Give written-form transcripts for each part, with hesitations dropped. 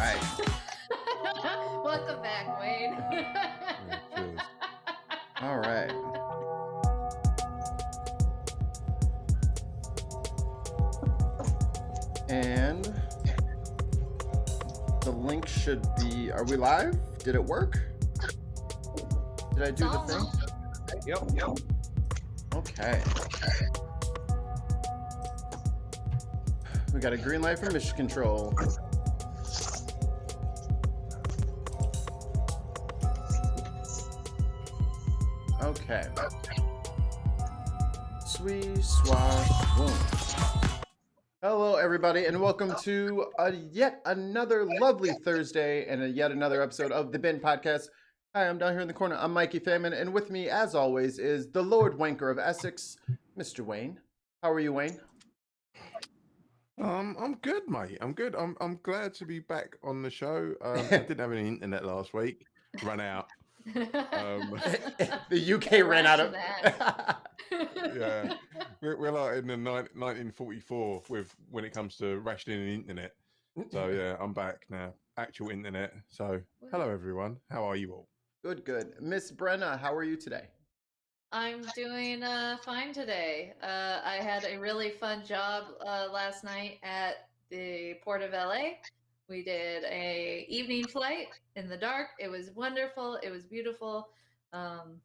right. Welcome back, Wayne. Cheers. All right. And the link should be, are we live? Did it work? Did I do the thing? Yep. Okay. We got a green light from Mission Control. Okay. Sweet swash boom. Hello, everybody, and welcome to yet another lovely Thursday and yet another episode of the Bin Podcast. Hi, I'm down here in the corner. I'm Mikey Famine, and with me, as always, is the Lord Wanker of Essex, Mr. Wayne. How are you, Wayne? I'm good, mate. I'm good. I'm glad to be back on the show. I didn't have any internet last week. Ran out. The UK ran out of Yeah, we're like in the 1944 with when it comes to rationing the internet. So yeah, I'm back now. Actual internet. So hello everyone. How are you all? Good. Miss Brenna, how are you today? I'm doing fine today. I had a really fun job last night at the Port of LA. We did a evening flight in the dark. It was wonderful. It was beautiful. I'm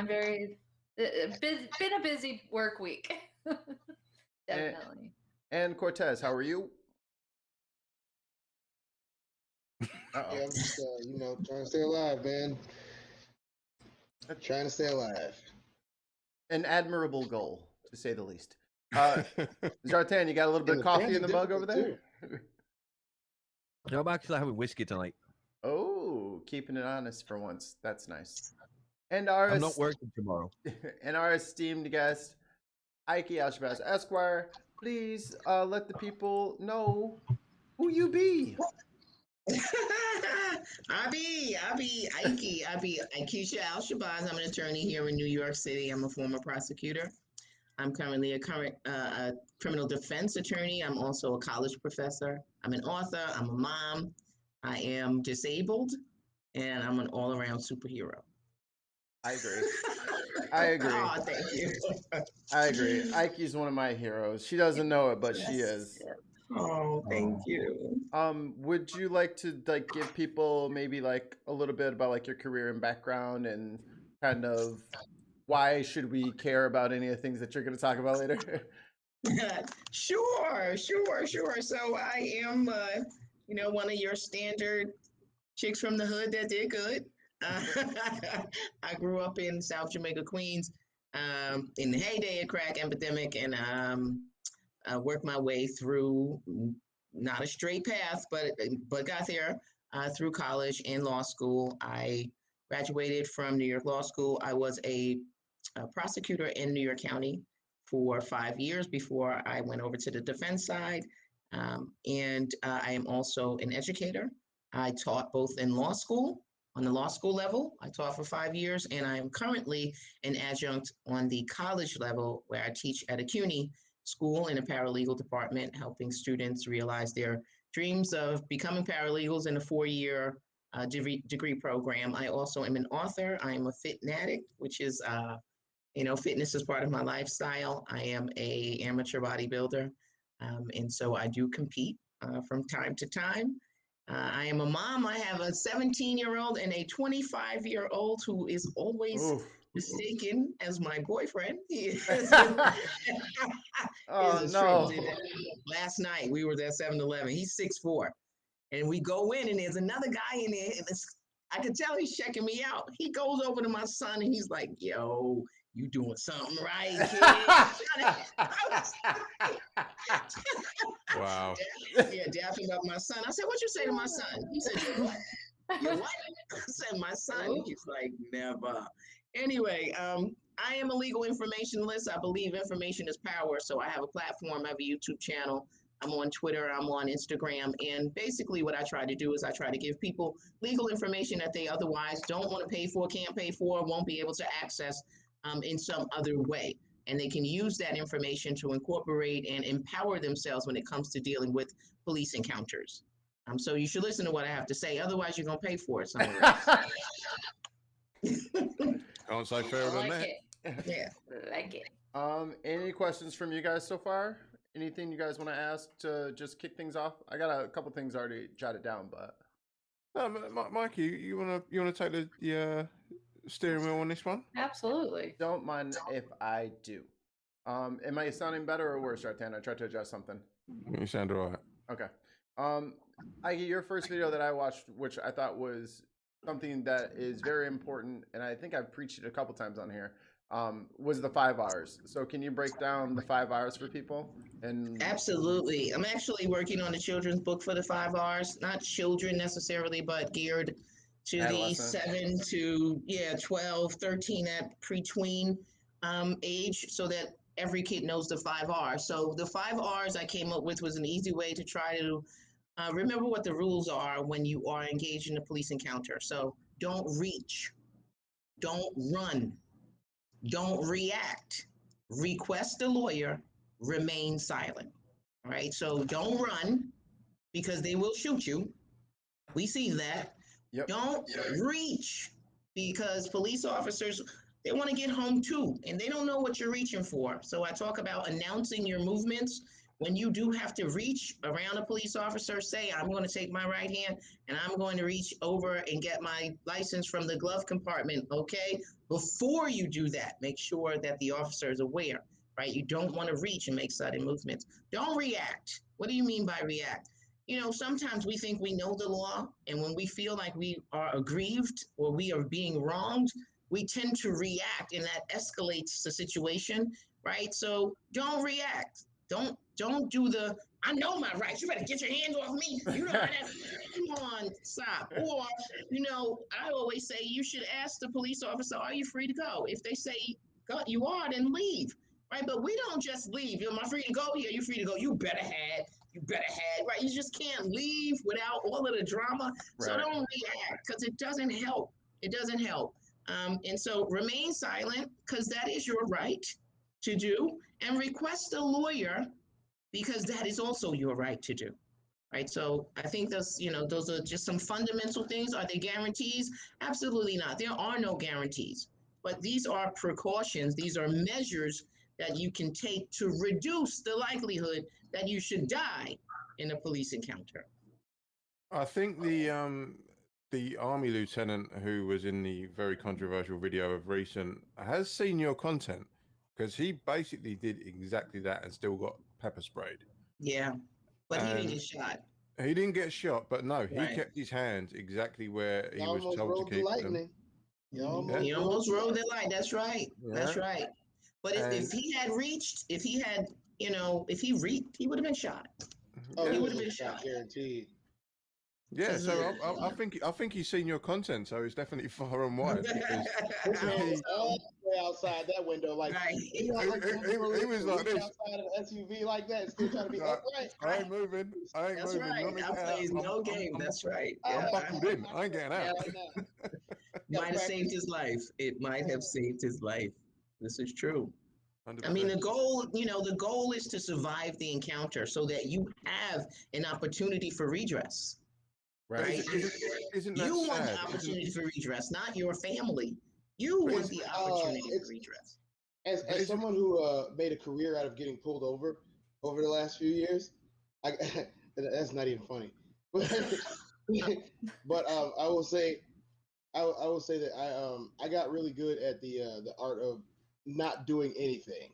very been a busy work week. Definitely. And Cortez, how are you? Yeah, I'm just, trying to stay alive, man. Trying to stay alive. An admirable goal, to say the least. Zartan, you got a little bit of coffee in the mug over there? No, I'm actually having whiskey tonight. Oh, keeping it honest for once. That's nice. And our I'm not working tomorrow. And our esteemed guest, Ike Alshabaz Esquire, please let the people know who you be. I be Ike. I be Aikisha Al-Shabazz. I'm an attorney here in New York City. I'm a former prosecutor. I'm currently a criminal defense attorney. I'm also a college professor. I'm an author. I'm a mom. I am disabled, and I'm an all-around superhero. I agree. Oh, thank you. I agree. Ike's one of my heroes. She doesn't know it, but she is. Oh, thank you. Would you like to give people maybe a little bit about your career and background and kind of why should we care about any of the things that you're going to talk about later? Sure. So I am, one of your standard chicks from the hood that did good. I grew up in South Jamaica, Queens, in the heyday of crack epidemic, and I worked my way through not a straight path, but got there through college and law school. I graduated from New York Law School. I was a prosecutor in New York County for 5 years before I went over to the defense side. And I am also an educator. I taught both in law school, on the law school level. I taught for 5 years, and I am currently an adjunct on the college level where I teach at a CUNY school in a paralegal department, helping students realize their dreams of becoming paralegals in a 4-year degree program. I also am an author. I am a fitnatic, which is, fitness is part of my lifestyle. I am a amateur bodybuilder, and so I do compete from time to time. I am a mom. I have a 17-year-old and a 25-year-old who is always mistaken as my boyfriend. Oh, no. Last night we were at 7-Eleven. He's 6'4", and we go in and there's another guy in there, and I can tell he's checking me out. He goes over to my son and he's like, "Yo, you doing something right, kid?" Wow. Yeah, dapping up my son. I said, "What you say to my son?" He said, "You what? You what?" I said, "My son." He's like, "Never." Anyway, I am a legal informationalist. I believe information is power. So I have a platform. I have a YouTube channel. I'm on Twitter. I'm on Instagram. And basically what I try to do is I try to give people legal information that they otherwise don't want to pay for, can't pay for, won't be able to access in some other way. And they can use that information to incorporate and empower themselves when it comes to dealing with police encounters. So you should listen to what I have to say. Otherwise, you're gonna pay for it somewhere else. Can't say fairer than like that. it. Yeah. Like it. Any questions from you guys so far? Anything you guys want to ask to just kick things off? I got a couple things already jotted down, but No, Mikey, you wanna take the steering wheel on this one? Absolutely. don't mind if I do. Am I sounding better or worse, Artan? I tried to adjust something. You sound alright. Okay. Your first video that I watched, which I thought was something that is very important, and I think I've preached it a couple times on here, was the 5 R's. So can you break down the 5 R's for people? And Absolutely. I'm actually working on a children's book for the 5 R's, not children necessarily, but geared to the Adolescent. 7 to 12, 13 at pre-tween age, so that every kid knows the 5 R's. So the 5 R's I came up with was an easy way to try to remember what the rules are when you are engaged in a police encounter. So don't reach, don't run, don't react, request a lawyer, remain silent. All right, so don't run because they will shoot you. We see that. Yep. Don't reach because police officers, they want to get home too, and they don't know what you're reaching for. So I talk about announcing your movements. When you do have to reach around a police officer, say, I'm going to take my right hand and I'm going to reach over and get my license from the glove compartment, okay? Before you do that, make sure that the officer is aware, right? You don't want to reach and make sudden movements. Don't react. What do you mean by react? You know, sometimes we think we know the law, and when we feel like we are aggrieved or we are being wronged, we tend to react, and that escalates the situation, right? So don't react. Don't do the I know my rights. You better get your hands off me. You know that. Come on, stop. Or, I always say you should ask the police officer, are you free to go? If they say go, you are, then leave. Right? But we don't just leave. Am I free to go? Yeah, you're free to go. You better have, right? You just can't leave without all of the drama. So Right. don't react because it doesn't help. It doesn't help. And so remain silent because that is your right to do, and request a lawyer because that is also your right to do. Right. So I think those are just some fundamental things. Are they guarantees? Absolutely not. There are no guarantees. But these are precautions. These are measures that you can take to reduce the likelihood that you should die in a police encounter. I think the army lieutenant who was in the very controversial video of recent has seen your content because he basically did exactly that and still got pepper sprayed. Yeah, but he didn't get shot. He didn't get shot, but no, he Right. kept his hands exactly where he was almost told rode to the keep them. lightning. He almost rode the light. That's right. That's Yeah. right. But if he had reached, if he reached, he would have been shot. Oh, He he would have was been shot, shot. guaranteed. Yeah, so I think he's seen your content, so it's definitely far and wide. Because He all the way outside that window, like Right. you know, like he was like this outside of an SUV like that, still trying to be upright. I ain't moving. I ain't That's moving. right. You want me to That get out? plays no game. That's right. I'm buckled in. I ain't getting out. Might have saved his life. It might have saved his life. This is true. 100%. I mean, the goal is to survive the encounter so that you have an opportunity for redress. Right? Isn't that You want sad? the opportunity for redress, not your family. You want the opportunity for redress. As someone who made a career out of getting pulled over the last few years, that's not even funny. But I will say that I got really good at the art of not doing anything.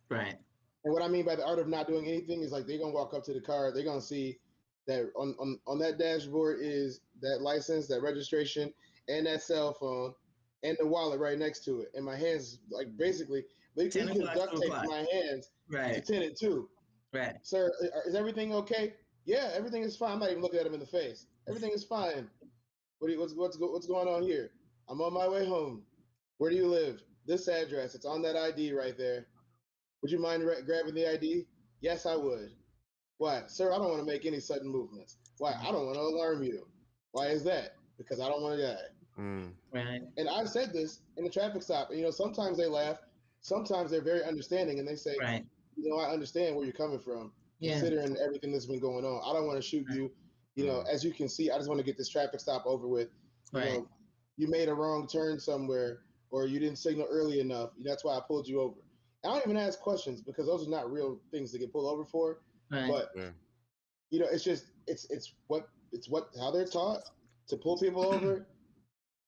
Right. And what I mean by the art of not doing anything is like they're gonna walk up to the car, they're gonna see that on that dashboard is that license, that registration, and that cell phone, and the wallet right next to it. And my hands, like basically, they can duct tape my hands to 10 and 2. Right. Sir, is everything okay? Yeah, everything is fine. I'm not even looking at him in the face. Everything is fine. What's going on here? I'm on my way home. Where do you live? This address. It's on that ID right there. Would you mind grabbing the ID? Yes, I would. Why? Sir, I don't want to make any sudden movements. Why? I don't want to alarm you. Why is that? Because I don't want to die. Right. And I've said this in the traffic stop. And, sometimes they laugh. Sometimes they're very understanding. And they say, right. I understand where you're coming from. Yeah. Considering everything that's been going on. I don't want to shoot you. You know, as you can see, I just want to get this traffic stop over with. You Right. know, you made a wrong turn somewhere, or you didn't signal early enough. That's why I pulled you over. I don't even ask questions because those are not real things to get pulled over for. Right. But it's just it's what how they're taught to pull people over.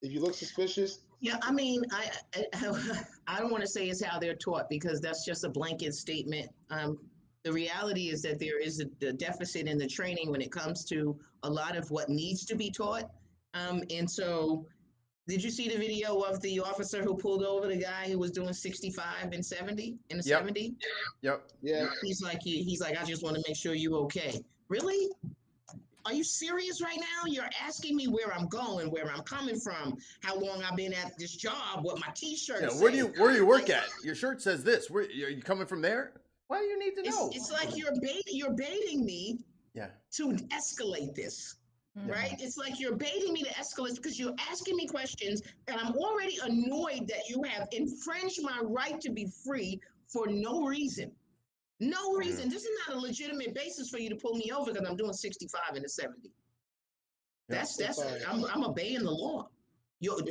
If you look suspicious, Yeah, I mean, I don't want to say it's how they're taught because that's just a blanket statement. The reality is that there is a deficit in the training when it comes to a lot of what needs to be taught. And so, did you see the video of the officer who pulled over the guy who was doing 65 and 70 in the Yep. 70? Yep. yeah, He's like, I just want to make sure you're okay. Really? Are you serious right now? You're asking me where I'm going, where I'm coming from, how long I've been at this job, what my T-shirt Yeah, says. where do you work at? Your shirt says this. Where are you coming from there? Why do you need to know? It's like you're baiting me Yeah. to escalate this. Right? It's like you're baiting me to escalate because you're asking me questions and I'm already annoyed that you have infringed my right to be free for no reason. No reason. This is not a legitimate basis for you to pull me over because I'm doing 65 and a 70. That's I'm obeying the law.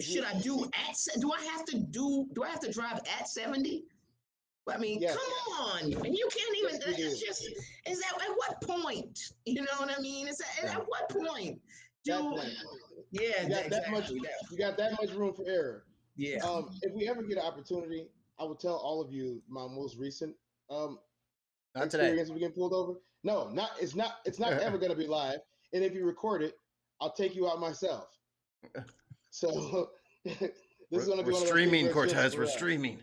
Should I do do I have to drive at 70? I mean, Yes. come on. And you can't even Yes, is that at what point? You know what I mean? At what point? Yeah, you got that much. exactly. You got that much room for error. Yeah. If we ever get an opportunity, I will tell all of you my most recent Not today. experience of getting pulled over. No, not it's not ever gonna be live. And if you record it, I'll take you out myself. So this is gonna be We're one of those streaming, things where it's Cortez. just- We're streaming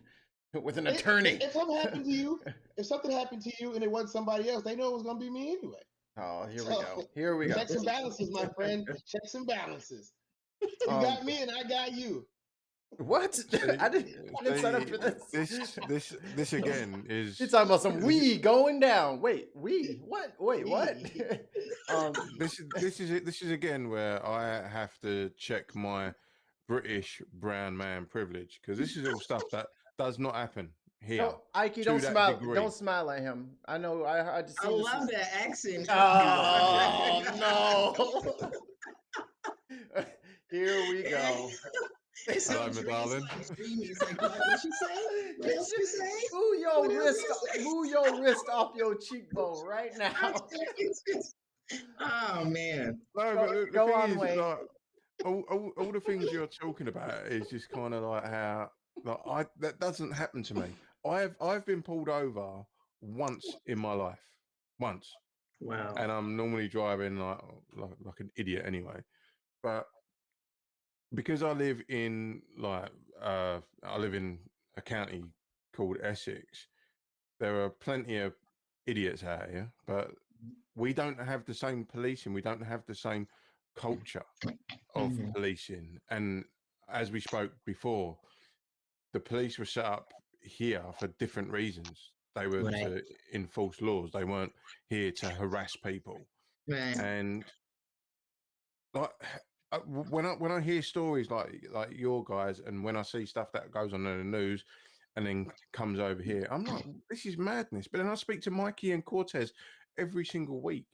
with an attorney. If something happened to you, and it wasn't somebody else, they know it was gonna be me anyway. Oh, here we go. Here we go. Checks and balances, my friend. Checks and balances. You got me, and I got you. What? I didn't sign up for this. This again is. You're talking about some we going down. Wait, we? What? Wait, what? This is again where I have to check my British brown man privilege because this is all stuff that does not happen here. No, Ike, don't smile. Don't smile at him. I know. I just. I love that accent. Oh no! Here we go. Hello, my darling. He's like, what she say? What else you say? Move your wrist off your cheekbone right now. Oh man. No, but the Go thing on, is, Wayne. like, all the things you're talking about is just kind of like how that doesn't happen to me. I've been pulled over once in my life, once. Wow. And I'm normally driving like an idiot anyway, but because I live in I live in a county called Essex, there are plenty of idiots out here, but we don't have the same policing. We don't have the same culture of policing. And as we spoke before, the police were set up here for different reasons. They were to enforce laws. They weren't here to harass people. Right. And like when I hear stories like your guys, and when I see stuff that goes on in the news and then comes over here, I'm like, this is madness. But then I speak to Mikey and Cortez every single week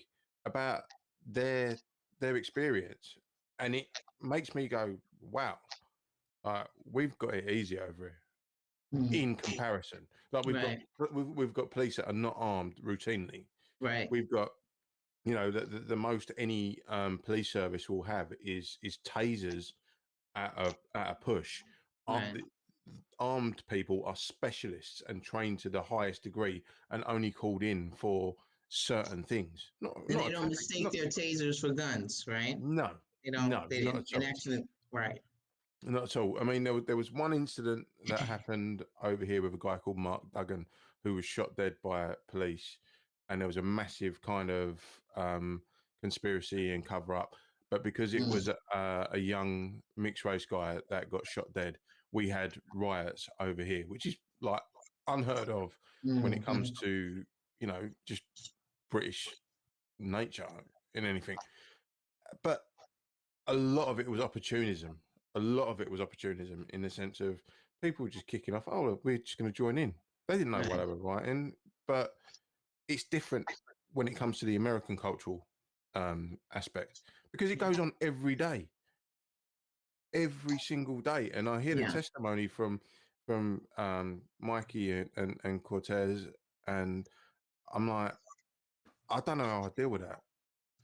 about their experience, and it makes me go, wow, we've got it easy over here in comparison. Like we've got police that are not armed routinely. Right. We've got, you know, the most any police service will have is tasers at a push. Right. Armed people are specialists and trained to the highest degree and only called in for certain things. They don't mistake their tasers for guns, right? No. They don't. No, They not didn't. at all. Actually, right. Not at all. I mean, there was one incident that happened over here with a guy called Mark Duggan who was shot dead by police, and there was a massive kind of conspiracy and cover up. But because it was a young mixed race guy that got shot dead, we had riots over here, which is like unheard of when it comes to, you know, just British nature in anything. But a lot of it was opportunism. A lot of it was opportunism in the sense of people just kicking off. Oh, we're just going to join in. They didn't know what they were writing, but it's different when it comes to the American cultural aspect, because it goes on every day, every single day. And I hear the testimony from Mikey and Cortez, and I'm like, I don't know how I deal with that.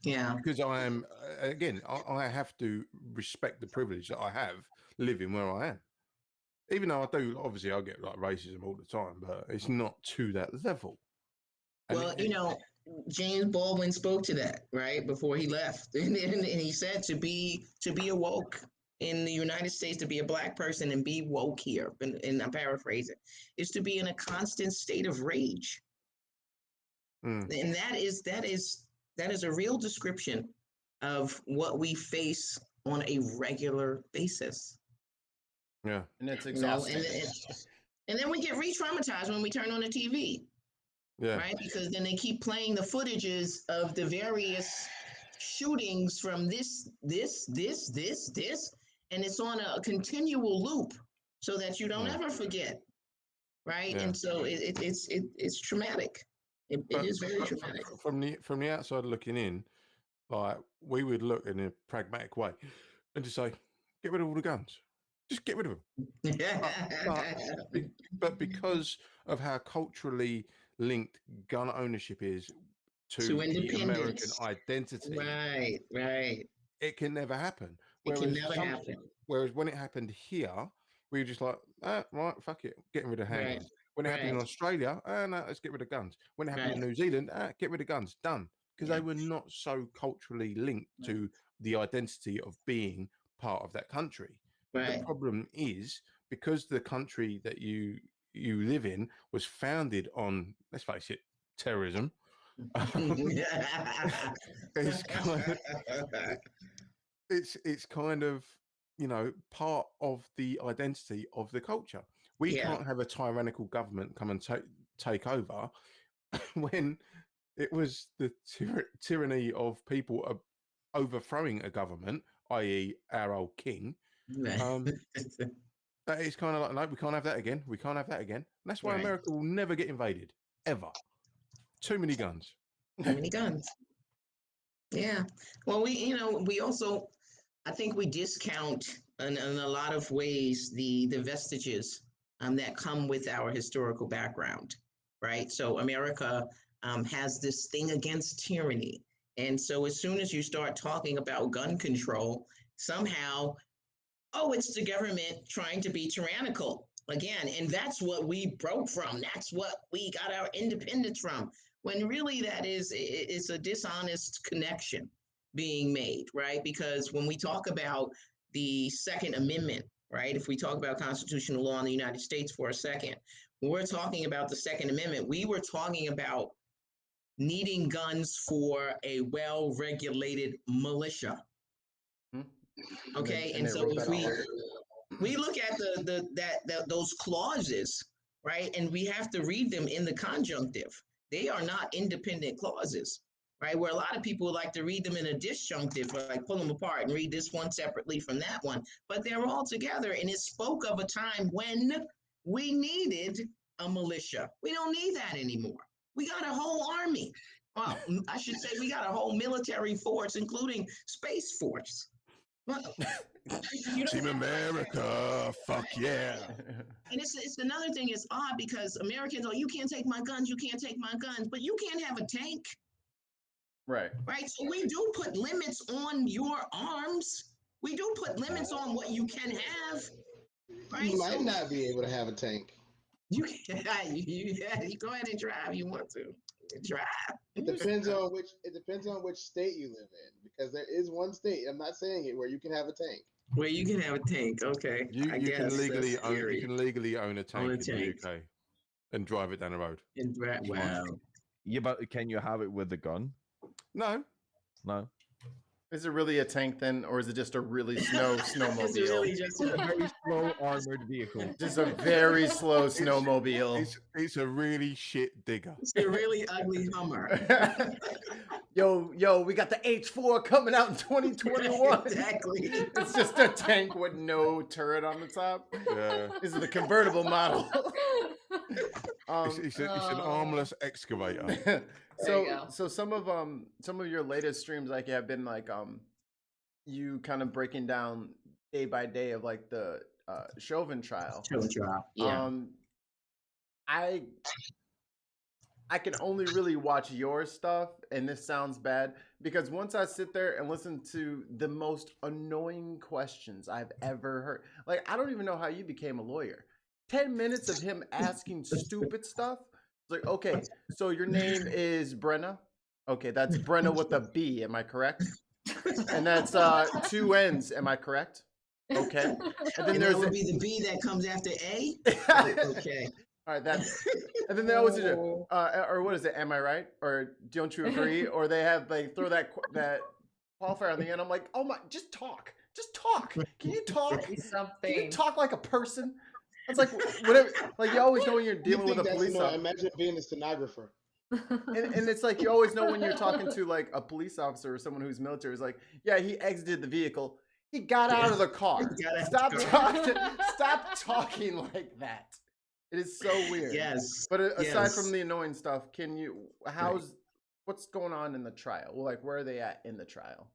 Yeah. Because I am, again, I have to respect the privilege that I have living where I am. Even though I do, obviously, I get like racism all the time, but it's not to that level. And Well, James Baldwin spoke to that right before he left, and he said to be awoke in the United States, to be a Black person and be woke here, and I'm paraphrasing, is to be in a constant state of rage, and that is a real description of what we face on a regular basis. Yeah, and it's exhausting. And then we get re-traumatized when we turn on the TV. Yeah. Right? Because then they keep playing the footages of the various shootings from this, and it's on a continual loop so that you don't ever forget. Right? Yeah. And so it's traumatic. It is very traumatic. From the outside looking in, like, we would look in a pragmatic way and just say, get rid of all the guns. Just get rid of them. But because of how culturally linked gun ownership is to the American identity, right, it can never happen. It can never happen. Whereas when it happened here, we were just like, right, fuck it, getting rid of handguns. When it happened in Australia, no, let's get rid of guns. When it happened in New Zealand, get rid of guns, done. Because they were not so culturally linked to the identity of being part of that country. The problem is, because the country that you live in was founded on, let's face it, terrorism. It's kind of, part of the identity of the culture. We can't have a tyrannical government come and take over when it was the tyranny of people overthrowing a government, i.e. our old king. That is kind of like, no, we can't have that again. We can't have that again. And that's why America will never get invaded, ever. Too many guns. Too many guns. Yeah. Well, we also, I think we discount in a lot of ways the vestiges that come with our historical background, right? So America has this thing against tyranny. And so as soon as you start talking about gun control, somehow, it's the government trying to be tyrannical again. And that's what we broke from. That's what we got our independence from. When really it's a dishonest connection being made, right? Because when we talk about the Second Amendment, right? If we talk about constitutional law in the United States for a second, when we're talking about the Second Amendment, we were talking about needing guns for a well-regulated militia. Okay, and so if we look at those clauses, right, and we have to read them in the conjunctive, they are not independent clauses, right? Where a lot of people like to read them in a disjunctive, like pull them apart and read this one separately from that one, but they're all together, and it spoke of a time when we needed a militia. We don't need that anymore. We got a whole army. Well, I should say we got a whole military force, including Space Force. Team America, fuck yeah. And it's another thing is odd because Americans, you can't take my guns, but you can't have a tank. Right. So we do put limits on your arms. We do put limits on what you can have. Right? You might not be able to have a tank. You go ahead and drive. You want to drive. It depends on which state you live in, because there is one state, I'm not saying it, where you can have a tank. Where you can have a tank, okay. You can legally own a tank in the UK and drive it down the road. Wow. Yeah, but can you have it with a gun? No. Is it really a tank then, or is it just a really slow snowmobile? It's really just a very slow armored vehicle. Just a very slow snowmobile. It's a really shit digger. It's a really ugly Hummer. Yo, we got the H4 coming out in 2021. Exactly. It's just a tank with no turret on the top. Yeah. This is the convertible model. It's an armless excavator. There you go. So some of your latest streams like have been like you kind of breaking down day by day of like the Chauvin trial. Show trial. Yeah. I can only really watch your stuff, and this sounds bad because once I sit there and listen to the most annoying questions I've ever heard, like I don't even know how you became a lawyer. 10 minutes of him asking stupid stuff. It's like, okay, so your name is Brenna. Okay, that's Brenna with a B. Am I correct? And that's 2 N's. Am I correct? Okay. And then And there's that would be the B that comes after A. Okay. All right, that's and then they always do, or what is it? Am I right? Or don't you agree? Or they have throw that qualifier on the end. I'm like, oh my, just talk. Can you talk? Something. Can you talk like a person? It's like whatever. Like you always know when you're dealing with a police officer. Imagine being a stenographer. And it's like you always know when you're talking to like a police officer or someone who's military. It's like, yeah, he exited the vehicle. He got out of the car. Stop talking like that. It is so weird. Yes. But aside from the annoying stuff, what's going on in the trial? Well, like, where are they at in the trial?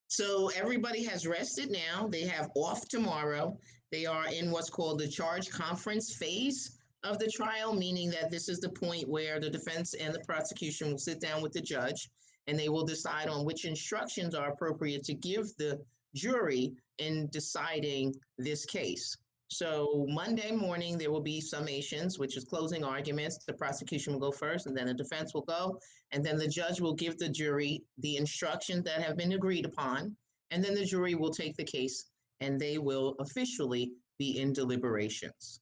So everybody has rested now. They have off tomorrow. They are in what's called the charge conference phase of the trial, meaning that this is the point where the defense and the prosecution will sit down with the judge and they will decide on which instructions are appropriate to give the jury in deciding this case. So Monday morning, there will be summations, which is closing arguments. The prosecution will go first, and then the defense will go, and then the judge will give the jury the instructions that have been agreed upon, and then the jury will take the case, and they will officially be in deliberations.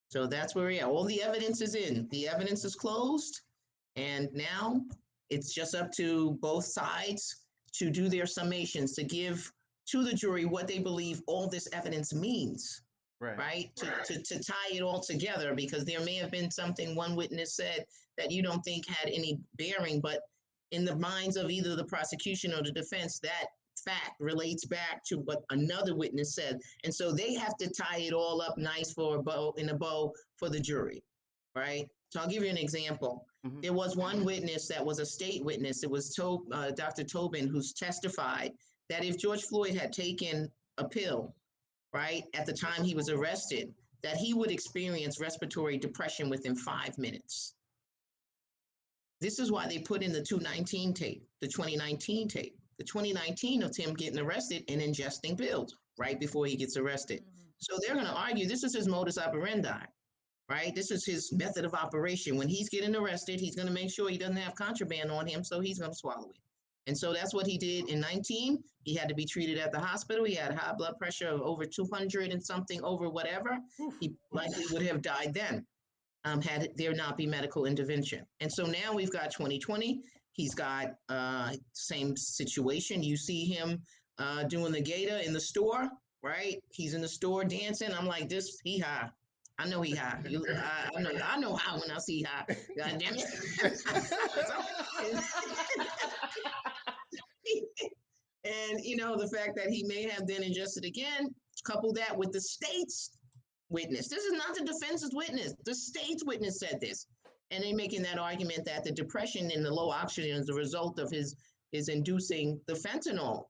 So that's where we are. All the evidence is in. The evidence is closed, and now it's just up to both sides to do their summations, to give to the jury what they believe all this evidence means. Right? To tie it all together, because there may have been something one witness said that you don't think had any bearing, but in the minds of either the prosecution or the defense, that fact relates back to what another witness said. And so they have to tie it all up nice for a bow for the jury, right? So I'll give you an example. Mm-hmm. There was one witness that was a state witness. It was Dr. Tobin, who's testified that if George Floyd had taken a pill, right, at the time he was arrested, that he would experience respiratory depression within 5 minutes. This is why they put in the 2019 tape. The 2019 of him getting arrested and ingesting pills right before he gets arrested. Mm-hmm. So they're going to argue this is his modus operandi, right? This is his method of operation. When he's getting arrested, he's going to make sure he doesn't have contraband on him, so he's going to swallow it. And so that's what he did in 19. He had to be treated at the hospital. He had high blood pressure of over 200 and something over whatever. Oof. He likely would have died then had there not be medical intervention. And so now we've got 2020. He's got same situation. You see him doing the gator in the store, right? He's in the store dancing. I'm like, this, he high. I know he high. I know how when I see high. God damn it. And, you know, the fact that he may have then ingested again, couple that with the state's witness. This is not the defense's witness. The state's witness said this. And they're making that argument that the depression and the low oxygen is the result of his inducing the fentanyl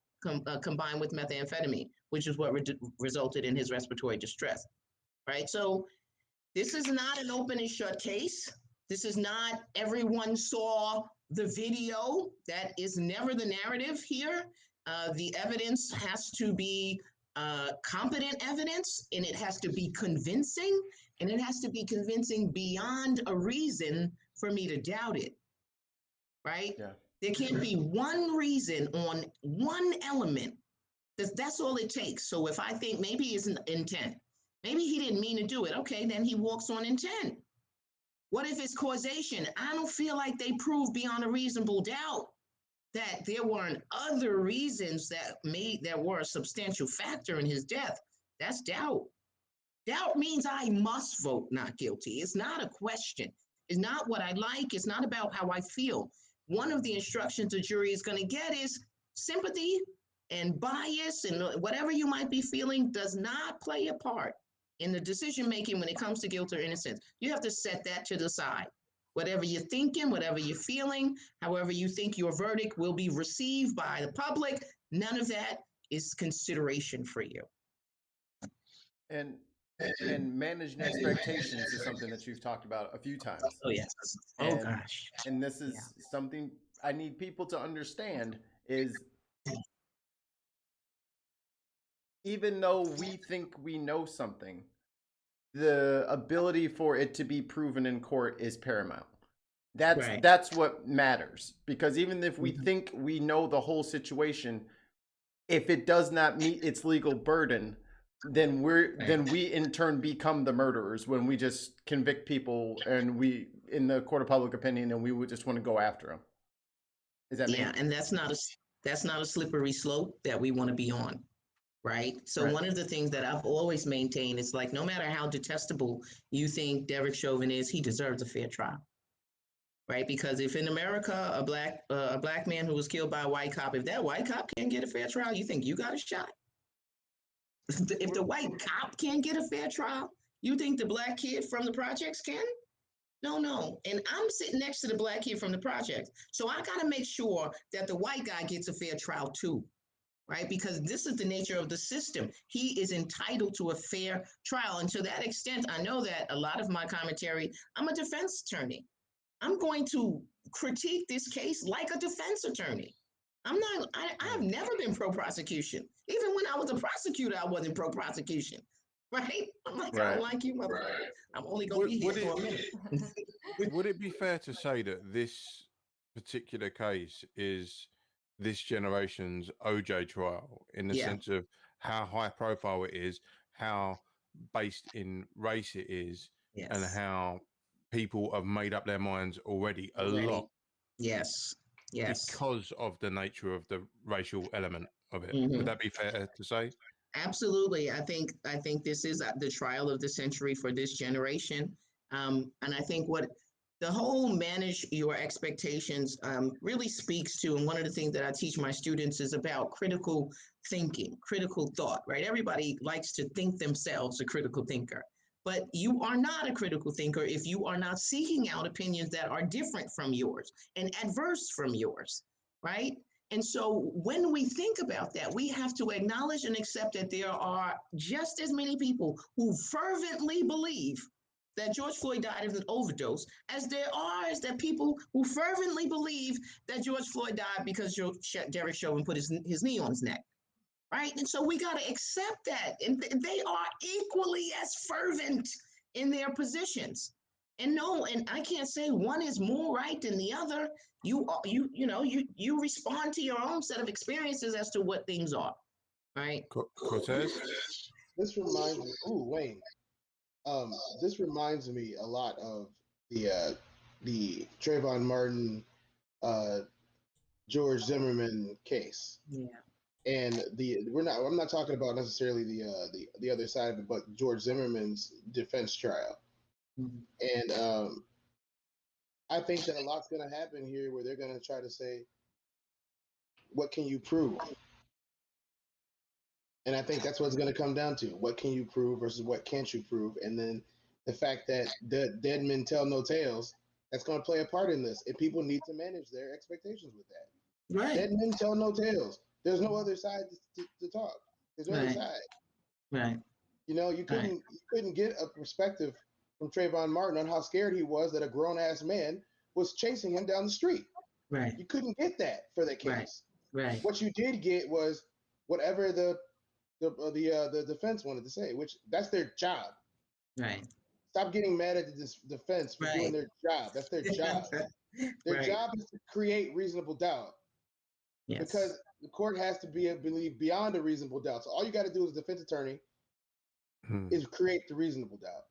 combined with methamphetamine, which is what resulted in his respiratory distress, right? So this is not an open and shut case. This is not everyone saw the video. That is never the narrative here. The evidence has to be competent evidence, and it has to be convincing, and it has to be convincing beyond a reason for me to doubt it, right? Yeah. There can't be one reason on one element. That's all it takes. So if I think maybe it's an intent, maybe he didn't mean to do it, okay, then he walks on intent. What if it's causation? I don't feel like they proved beyond a reasonable doubt that there weren't other reasons that were a substantial factor in his death. That's doubt. Doubt means I must vote not guilty. It's not a question. It's not what I like. It's not about how I feel. One of the instructions the jury is going to get is sympathy and bias and whatever you might be feeling does not play a part in the decision making when it comes to guilt or innocence, you have to set that to the side. Whatever you're thinking, whatever you're feeling, however you think your verdict will be received by the public, none of that is consideration for you. And managing expectations is something that you've talked about a few times. Oh, yes. Oh, And gosh. and this is something I need people to understand is even though we think we know something, the ability for it to be proven in court is paramount. That's what matters, because even if we think we know the whole situation, if it does not meet its legal burden, then we in turn become the murderers when we just convict people and we in the court of public opinion and we would just want to go after them. Is that me? And that's not a slippery slope that we want to be on. Right. So one of the things that I've always maintained is like, no matter how detestable you think Derek Chauvin is, he deserves a fair trial. Right. Because if in America, a black man who was killed by a white cop, if that white cop can't get a fair trial, you think you got a shot? If the white cop can't get a fair trial, you think the black kid from the projects can? No. And I'm sitting next to the black kid from the projects. So I got to make sure that the white guy gets a fair trial too. Right? Because this is the nature of the system. He is entitled to a fair trial. And to that extent, I know that a lot of my commentary, I'm a defense attorney. I'm going to critique this case like a defense attorney. I've never been pro-prosecution. Even when I was a prosecutor, I wasn't pro-prosecution. Right? I'm like, I don't like you, motherfucker. I'm only going to be here for a minute. Would it be fair to say that this particular case is this generation's OJ trial in the sense of how high profile it is, how based in race it is, and how people have made up their minds already a lot? Yes. Because of the nature of the racial element of it. Would that be fair to say? Absolutely. I think this is the trial of the century for this generation. And I think what the whole manage your expectations really speaks to, and one of the things that I teach my students is about critical thinking, critical thought, right? Everybody likes to think themselves a critical thinker, but you are not a critical thinker if you are not seeking out opinions that are different from yours and adverse from yours, right? And so when we think about that, we have to acknowledge and accept that there are just as many people who fervently believe that George Floyd died of an overdose as there are people who fervently believe that George Floyd died because Derek Chauvin put his knee on his neck, right? And so we got to accept that. And they are equally as fervent in their positions. And no, and I can't say one is more right than the other. You respond to your own set of experiences as to what things are, right? Cortez? This reminds me, Wayne. This reminds me a lot of the Trayvon Martin, George Zimmerman case. Yeah. And I'm not talking about necessarily the other side of it, but George Zimmerman's defense trial. And I think that a lot's going to happen here where they're going to try to say, what can you prove? And I think that's what it's going to come down to. What can you prove versus what can't you prove? And then the fact that the dead men tell no tales, that's going to play a part in this. And people need to manage their expectations with that. Right. Dead men tell no tales. There's no other side to talk. There's no other side. Right. You know, you couldn't get a perspective from Trayvon Martin on how scared he was that a grown-ass man was chasing him down the street. Right. You couldn't get that for the case. Right. What you did get was whatever the defense wanted to say, which that's their job. Right. Stop getting mad at the defense for doing their job. That's their job. Their job is to create reasonable doubt. Yes. Because the court has to believe beyond a reasonable doubt. So all you got to do as a defense attorney is create the reasonable doubt.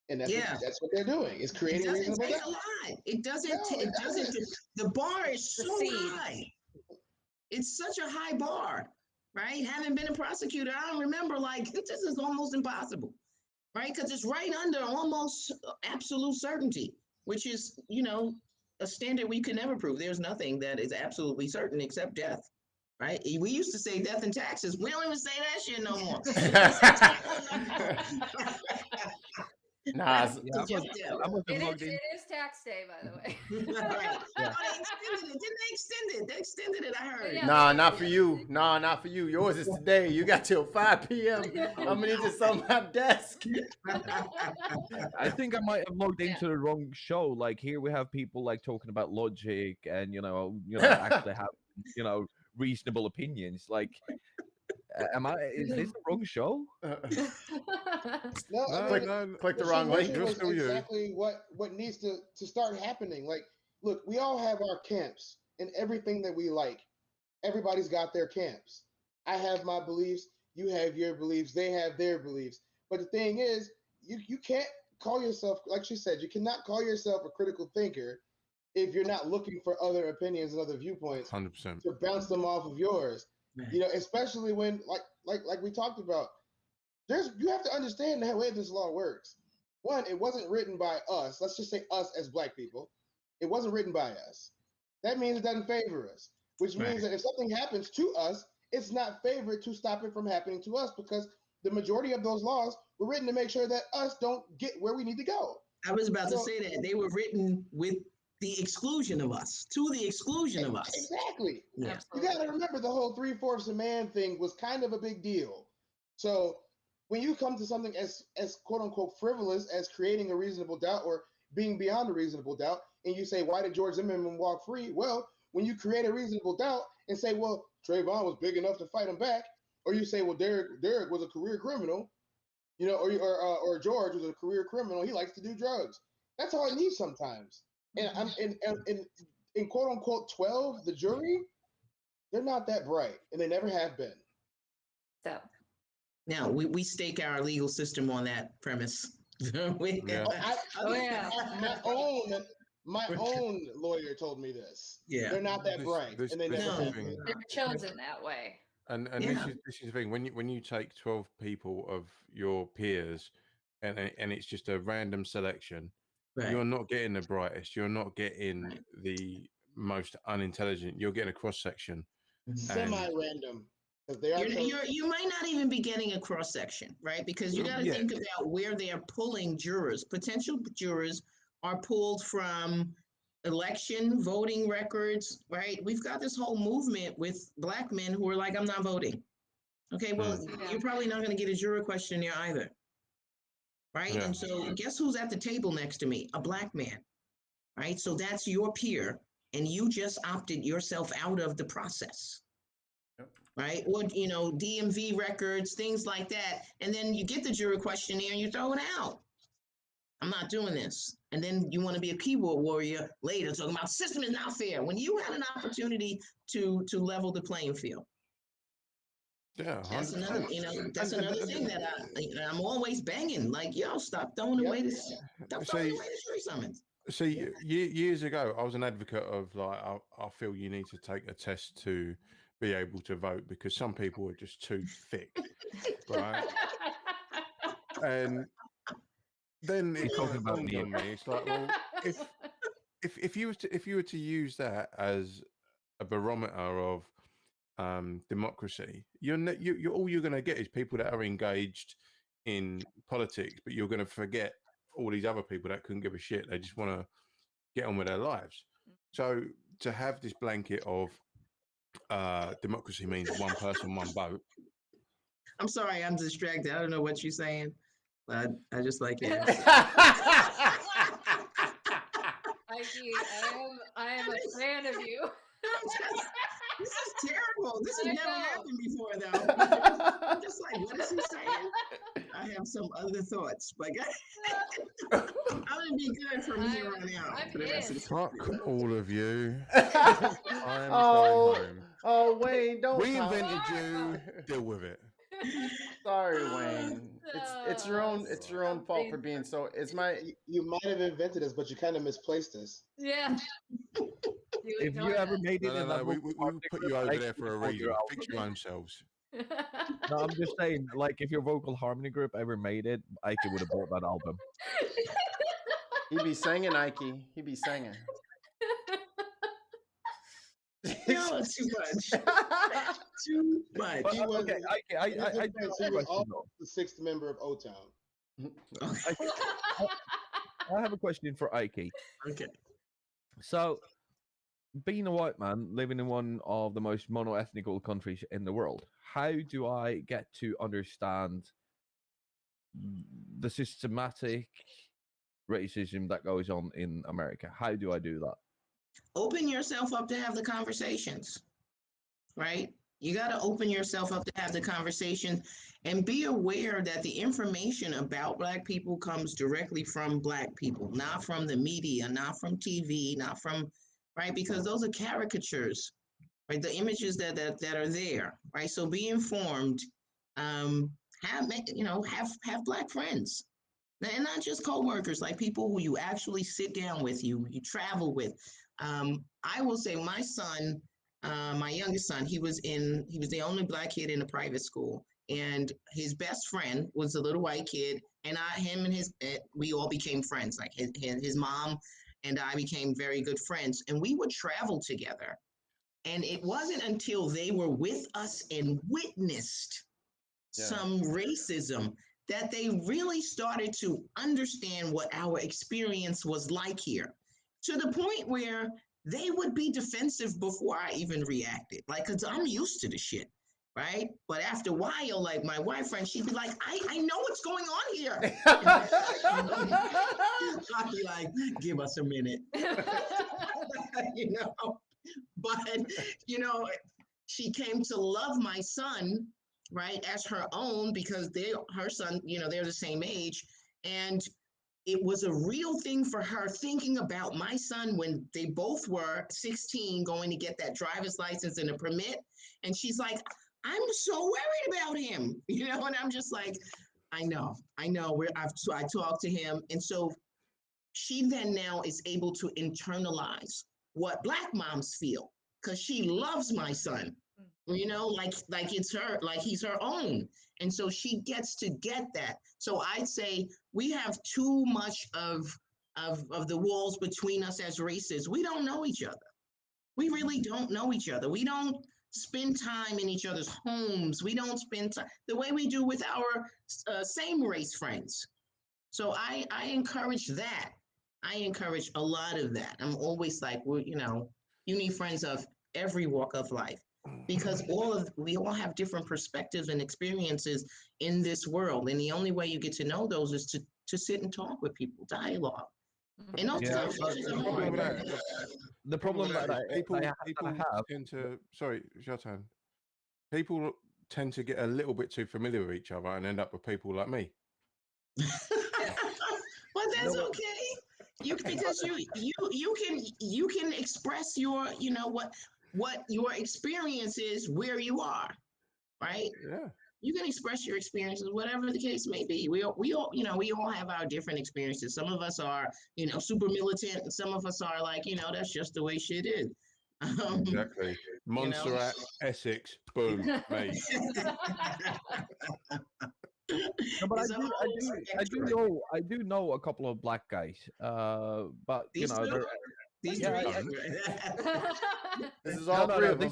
And that's what they're doing. Is creating reasonable doubt. It doesn't. The bar is so high. It's such a high bar, right? Having been a prosecutor, I remember this is almost impossible, right? Because it's right under almost absolute certainty, which is, a standard we could never prove. There's nothing that is absolutely certain except death, right? We used to say death and taxes. We don't even say that shit no more. Nah, Yeah, I must, Just death. I must have logged It in. is tax day, by the way. Right. Yeah. Oh, they extended it. Didn't they extend it? They extended it, I heard. Yeah. nah, not for you. Nah, not for you. Yours is today. You got till 5 p.m. I'm gonna need this on my desk. I think I might have logged Yeah. into the wrong show. Like here we have people like talking about logic and actually have reasonable opinions. Like, is this the wrong show? No, I No, mean, no, Click the what she wrong link. mentioned You're was still you. exactly what needs to start happening. Like, look, we all have our camps and everything that we like. Everybody's got their camps. I have my beliefs. You have your beliefs. They have their beliefs. But the thing is, you can't call yourself, like she said, you cannot call yourself a critical thinker if you're not looking for other opinions and other viewpoints 100%. to bounce them off of yours. You know, especially when like we talked about, you have to understand the way this law works. One, it wasn't written by us. Let's just say us as black people. It wasn't written by us. That means it doesn't favor us, which means that if something happens to us, it's not favored to stop it from happening to us because the majority of those laws were written to make sure that us don't get where we need to go. I was about to So- say that they were written with the exclusion of us, to the exclusion of us. Exactly. Yeah. You got to remember the whole 3/4 of man thing was kind of a big deal. So when you come to something as quote unquote frivolous as creating a reasonable doubt or being beyond a reasonable doubt, and you say, why did George Zimmerman walk free? Well, when you create a reasonable doubt and say, well, Trayvon was big enough to fight him back, or you say, well, Derek was a career criminal, you know, or George was a career criminal. He likes to do drugs. That's all it needs sometimes. And I'm in quote unquote 12, the jury, they're not that bright, and they never have been. So Now we stake our legal system on that premise. We- Yeah. My own lawyer told me this. Yeah. They're not that bright, and they this never is the have thing. been. they're chosen that way. And Yeah. this is the thing. When you take 12 people of your peers, and it's just a random selection, Right. you're not getting the brightest. You're not getting the most unintelligent. You're getting a cross section. Semi-random, because they are. You might not even be getting a cross section, right? Because you got to Yeah. think about where they are pulling jurors. Potential jurors are pulled from election voting records, right? We've got this whole movement with black men who are like, I'm not voting. Okay, well, you're probably not going to get a juror questionnaire either, right? Yeah. And so, guess who's at the table next to me? A black man, right? So that's your peer, and you just opted yourself out of the process. Right? Or, DMV records, things like that. And then you get the jury questionnaire and you throw it out. I'm not doing this. And then you want to be a keyboard warrior later talking about system is not fair when you had an opportunity to level the playing field. Yeah. That's 100%. another, that's another thing that I'm always banging. Like, yo, stop throwing away this, stop throwing away the jury summons. See, years ago, I was an advocate of like I feel you need to take a test to be able to vote because some people are just too thick, right? And then it kind of dawned on me. It's like, well, if you were to use that as a barometer of democracy, you're all you're going to get is people that are engaged in politics, but you're going to forget all these other people that couldn't give a shit. They just want to get on with their lives. So to have this blanket of democracy means one person, one vote. I'm sorry, I'm distracted. I don't know what you're saying, but I just like it. Mikey, I am a fan of you. This is terrible. This has never happened before, though. I'm just like, what is he saying? I have some other thoughts, but I'm gonna be good from here on out for the rest of the Fuck all of you. I'm oh, going home. oh, Wayne, don't. We invented you. Deal with it. Sorry, Wayne. It's your own fault for being so. It's my. You might have invented us, but you kind of misplaced us. Yeah. If you ever made it in that we vocal put you over there for a reason. Fix your own selves. No, I'm just saying, like, if your vocal harmony group ever made it, Ike would have bought that album. He be singing, Ike. He be singing. No, too much. Too much. But, He was- okay, I He was do have a he was question, though. also the sixth member of O-Town. I have a question for Ike. Okay. So, being a white man living in one of the most mono-ethnical countries in the world, how do I get to understand the systematic racism that goes on in America? How do I do that? Open yourself up to have the conversations, right? You got to open yourself up to have the conversation and be aware that the information about Black people comes directly from Black people, not from the media, not from TV, not from, right? Because those are caricatures, right? The images that are there, right? So be informed. Have Black friends, and not just coworkers, like people who you actually sit down with, you travel with. I will say, my son, my youngest son, he was the only Black kid in a private school, and his best friend was a little white kid, and we all became friends. Like his mom and I became very good friends, and we would travel together. And it wasn't until they were with us and witnessed some racism that they really started to understand what our experience was like here, to the point where they would be defensive before I even reacted. Like, because I'm used to the shit, right? But after a while, like my white friend, she'd be like, I know what's going on here. I'd be like, give us a minute. But she came to love my son, right, as her own, because her son, they're the same age. And it was a real thing for her, thinking about my son when they both were 16, going to get that driver's license and a permit. And she's like, I'm so worried about him, and I'm just like, I know. I talked to him. And so she then now is able to internalize what Black moms feel, because she loves my son, like it's her, like he's her own. And so she gets to get that. So I'd say we have too much of the walls between us as races. We don't know each other. We really don't know each other. We don't spend time in each other's homes. We don't spend time the way we do with our same race friends. So I encourage that. I encourage a lot of that. I'm always like, you need friends of every walk of life, because we all have different perspectives and experiences in this world. And the only way you get to know those is to sit and talk with people, dialogue. And those conversations are hard. The problem that people I have. tend to, sorry, Zlatan, people tend to get a little bit too familiar with each other and end up with people like me. But that's okay. Because you can express your what your experience is where you are, right? Yeah. You can express your experiences, whatever the case may be. We all have our different experiences. Some of us are super militant, and some of us are like that's just the way shit is. Exactly. Montserrat, Essex, boom, me. No, but I do know a couple of Black guys. But These two? These yeah, This is all three of them.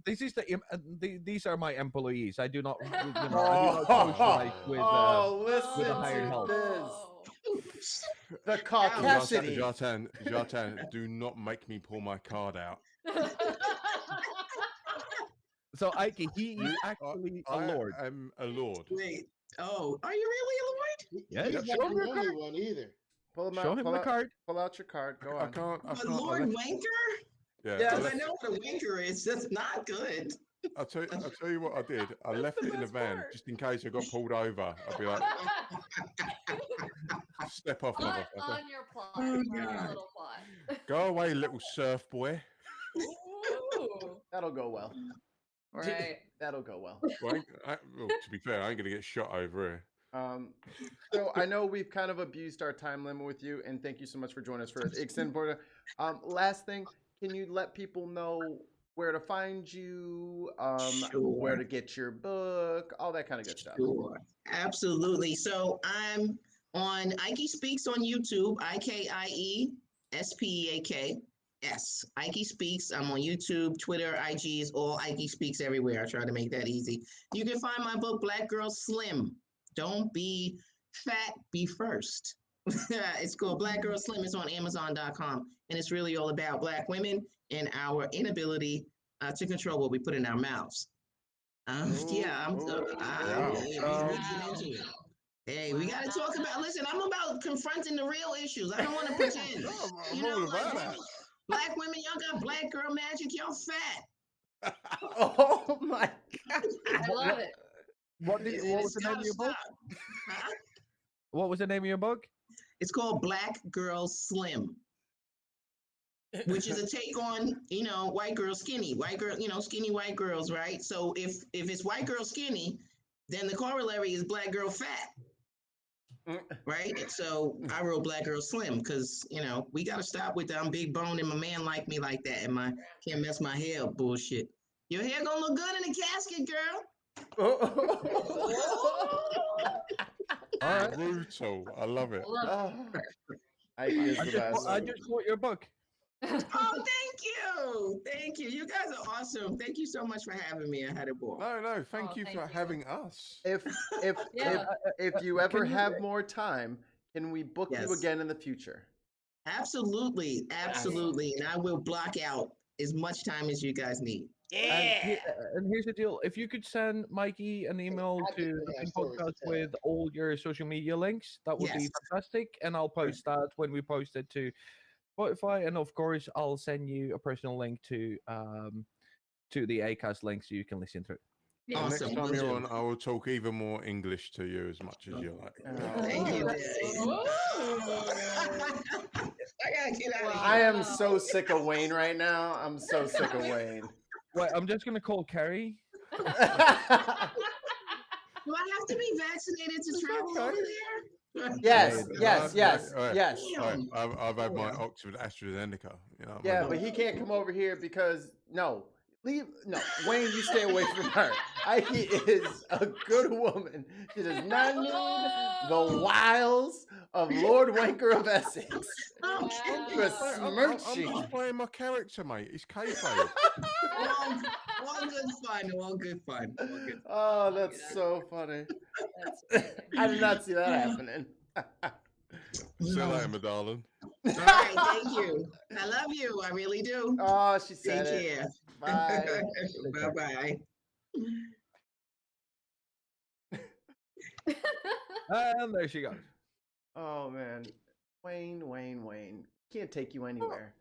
These are my employees. I do not, I do not socialize with listen with a higher to help. this. The caucasity. Zlatan, do not make me pull my card out. So Ike, he is actually a lord. I'm a lord. Wait. Oh, are you really a lord? Yeah, He's not the only one either. Pull him Show out. him the card. Pull out your card. Go I on. can't. A Lord Wanker? Yeah. Because I know what a wanker is. That's not good. I'll tell you what I did. I left it in the van just in case I got pulled over. I'd be like, step off, on motherfucker. your plot. Oh, On your God. little plot. Go away, little surf boy. Ooh. That'll go well. Right. That'll go well. Well, to be fair, I ain't gonna get shot over here. So I know we've kind of abused our time limit with you, and thank you so much for joining us for Extend Border. Last thing, can you let people know where to find you, where to get your book, all that kind of good stuff? Sure. Absolutely. So I'm on Ike Speaks on YouTube, IKIE SPEAK Ike Speaks. I'm on YouTube, Twitter, IG is all Ike Speaks everywhere. I try to make that easy. You can find my book, Black Girl Slim. Don't be fat, be first. It's called Black Girl Slim. It's on Amazon.com. And it's really all about Black women and our inability to control what we put in our mouths. Yeah, Wow. we get into it. Hey, we got to talk about, listen, I'm about confronting the real issues. I don't want to pretend. I'm all about that. Black women, y'all got black girl magic, y'all fat. Oh my god! I love it. What was the name of your book? Huh? What was the name of your book? It's called Black Girl Slim, which is a take on, white girl skinny. White girl, skinny white girls, right? So if it's white girl skinny, then the corollary is black girl fat. Right? So I wrote Black Girl Slim because, we got to stop with the I'm big boned and my man like me like that and my can't mess my hair up bullshit. Your hair gonna look good in the casket, girl. All right. Brutal. I love it. Ike is the best. I just bought your book. Oh, thank you. Thank you. You guys are awesome. Thank you so much for having me. I had a ball. No, thank Oh, you thank for you. having us. If you ever have more time, can we book you Yes. again in the future? Absolutely. Absolutely. And I will block out as much time as you guys need. And here's the deal. If you could send Mikey an email I to can the have Pin stories to podcast tell. with all your social media links, that would be Yes. fantastic. And I'll post that when we post it to Spotify. And of course, I'll send you a personal link to the Acast link so you can listen to it. Yeah. And next Awesome. time Will you're do. on, I will talk even more English to you as much as you like. Thank you, Daddy. Oh. I gotta get out of here. I am so sick of Wayne right now. I'm so sick of Wayne. Wait, I'm just gonna call Kerry. Do I have to be vaccinated to travel over there? Yes, Yeah, yes. Damn. I've had my Yeah. Oxford AstraZeneca. You know what I Yeah, mean? but he can't come over here because Wayne, you stay away from her. Ike is a good woman. She does not need the wiles of Lord Wanker of Essex. Wow. I'm just playing my character, mate. It's kayfabe. All good fun. All good fun. All good. Oh, that's so funny. That's amazing. I did not see that happening. See you later, my darling. All right, thank you. I love you. I really do. Oh, she said Take it. care. Bye. Bye-bye. And there she goes. Oh man, Wayne, can't take you anywhere.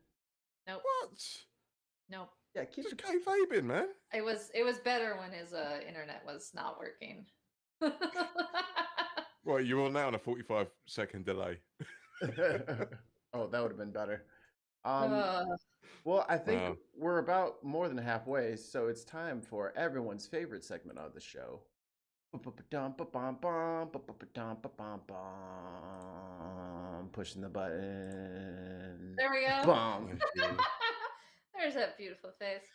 Nope. What? Nope. Yeah, keep Just it. kayfabing, man. It was better when his internet was not working. Well, you're on now on a 45-second delay. Oh, that would have been better. Well, I think Wow. we're about more than halfway, so it's time for everyone's favorite segment of the show. Pushing the button. There we go. Bomb. Thank you. There's that beautiful face.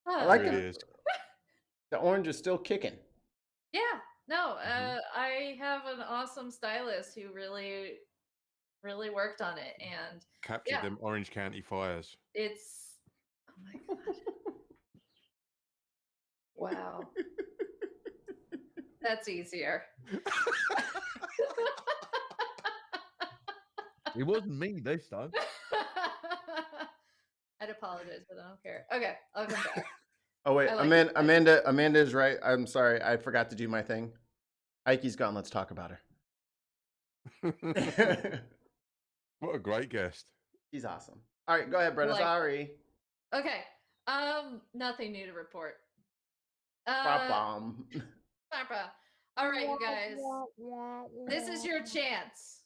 I like There it. it is. The orange is still kicking. Yeah. No, I have an awesome stylist who really, really worked on it, and Captured Yeah. them Orange County fires. it's oh my god. Wow. That's easier. It wasn't me this time. I'd apologize, but I don't care. Okay, I'll come back. Oh wait, I like it. Amanda is right. I'm sorry, I forgot to do my thing. Ike's gone. Let's talk about her. What a great guest. She's awesome. All right, go ahead, Brenda. Like- Sorry. Okay. Nothing new to report. Bomb. All right, you guys. This is your chance.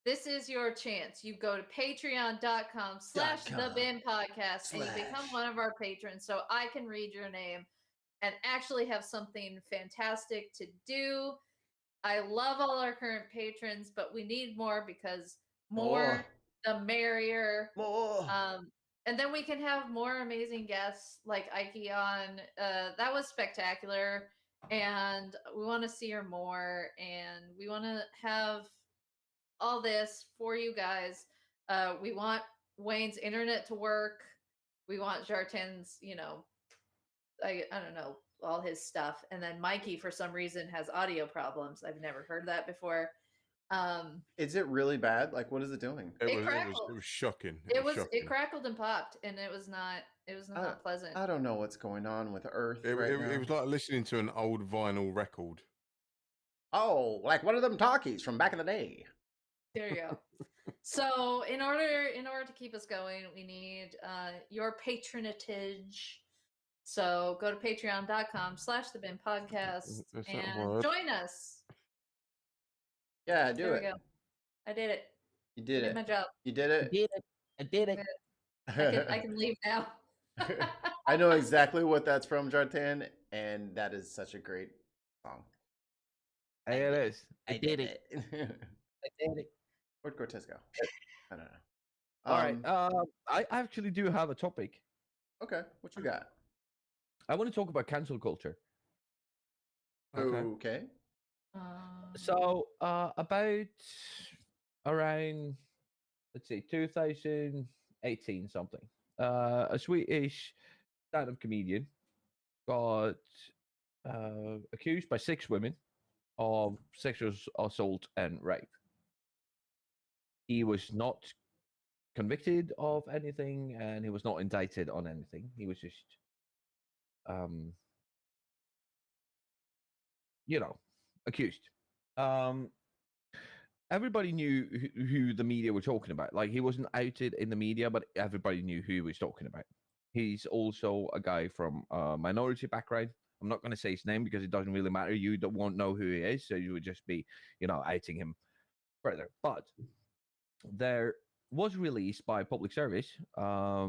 This is your chance. You go to patreon.com/TheBinPodcast and you become / one of our patrons so I can read your name and actually have something fantastic to do. I love all our current patrons, but we need more because more the merrier. More. And then we can have more amazing guests like Ike on. That was spectacular. And we want to see her more. And we want to have all this for you guys. We want Wayne's internet to work. We want Jartin's, you know, I don't know, all his stuff. And then Mikey, for some reason, has audio problems. I've never heard that before. Is it really bad? Like, what is it doing? It was crackled. shocking. It shocking. crackled and popped, and it was not pleasant. I don't know what's going on with Earth It, right it, now. it was like listening to an old vinyl record. Oh, like one of them talkies from back in the day. There you go. So in order to keep us going, we need your patronage. So go to patreon.com/TheBinPodcast That's not a and word. join us. Yeah, do There it. we go. I did it. You did I did it. my job. You did it. I did it. I can leave now. I know exactly what that's from, Jartan, and that is such a great song. It is. I did it. I did it. Where'd Cortez go? I don't know. All right. I actually do have a topic. Okay, what you got? I want to talk about cancel culture. Okay. So, about around, let's see, 2018 something, a Swedish stand-up comedian got accused by 6 women of sexual assault and rape. He was not convicted of anything, and he was not indicted on anything. He was just, accused. Everybody knew who the media were talking about. Like, he wasn't outed in the media, but everybody knew who he was talking about. He's also a guy from a minority background. I'm not going to say his name because it doesn't really matter. You won't know who he is, so you would just be, outing him further. But there was released by public service a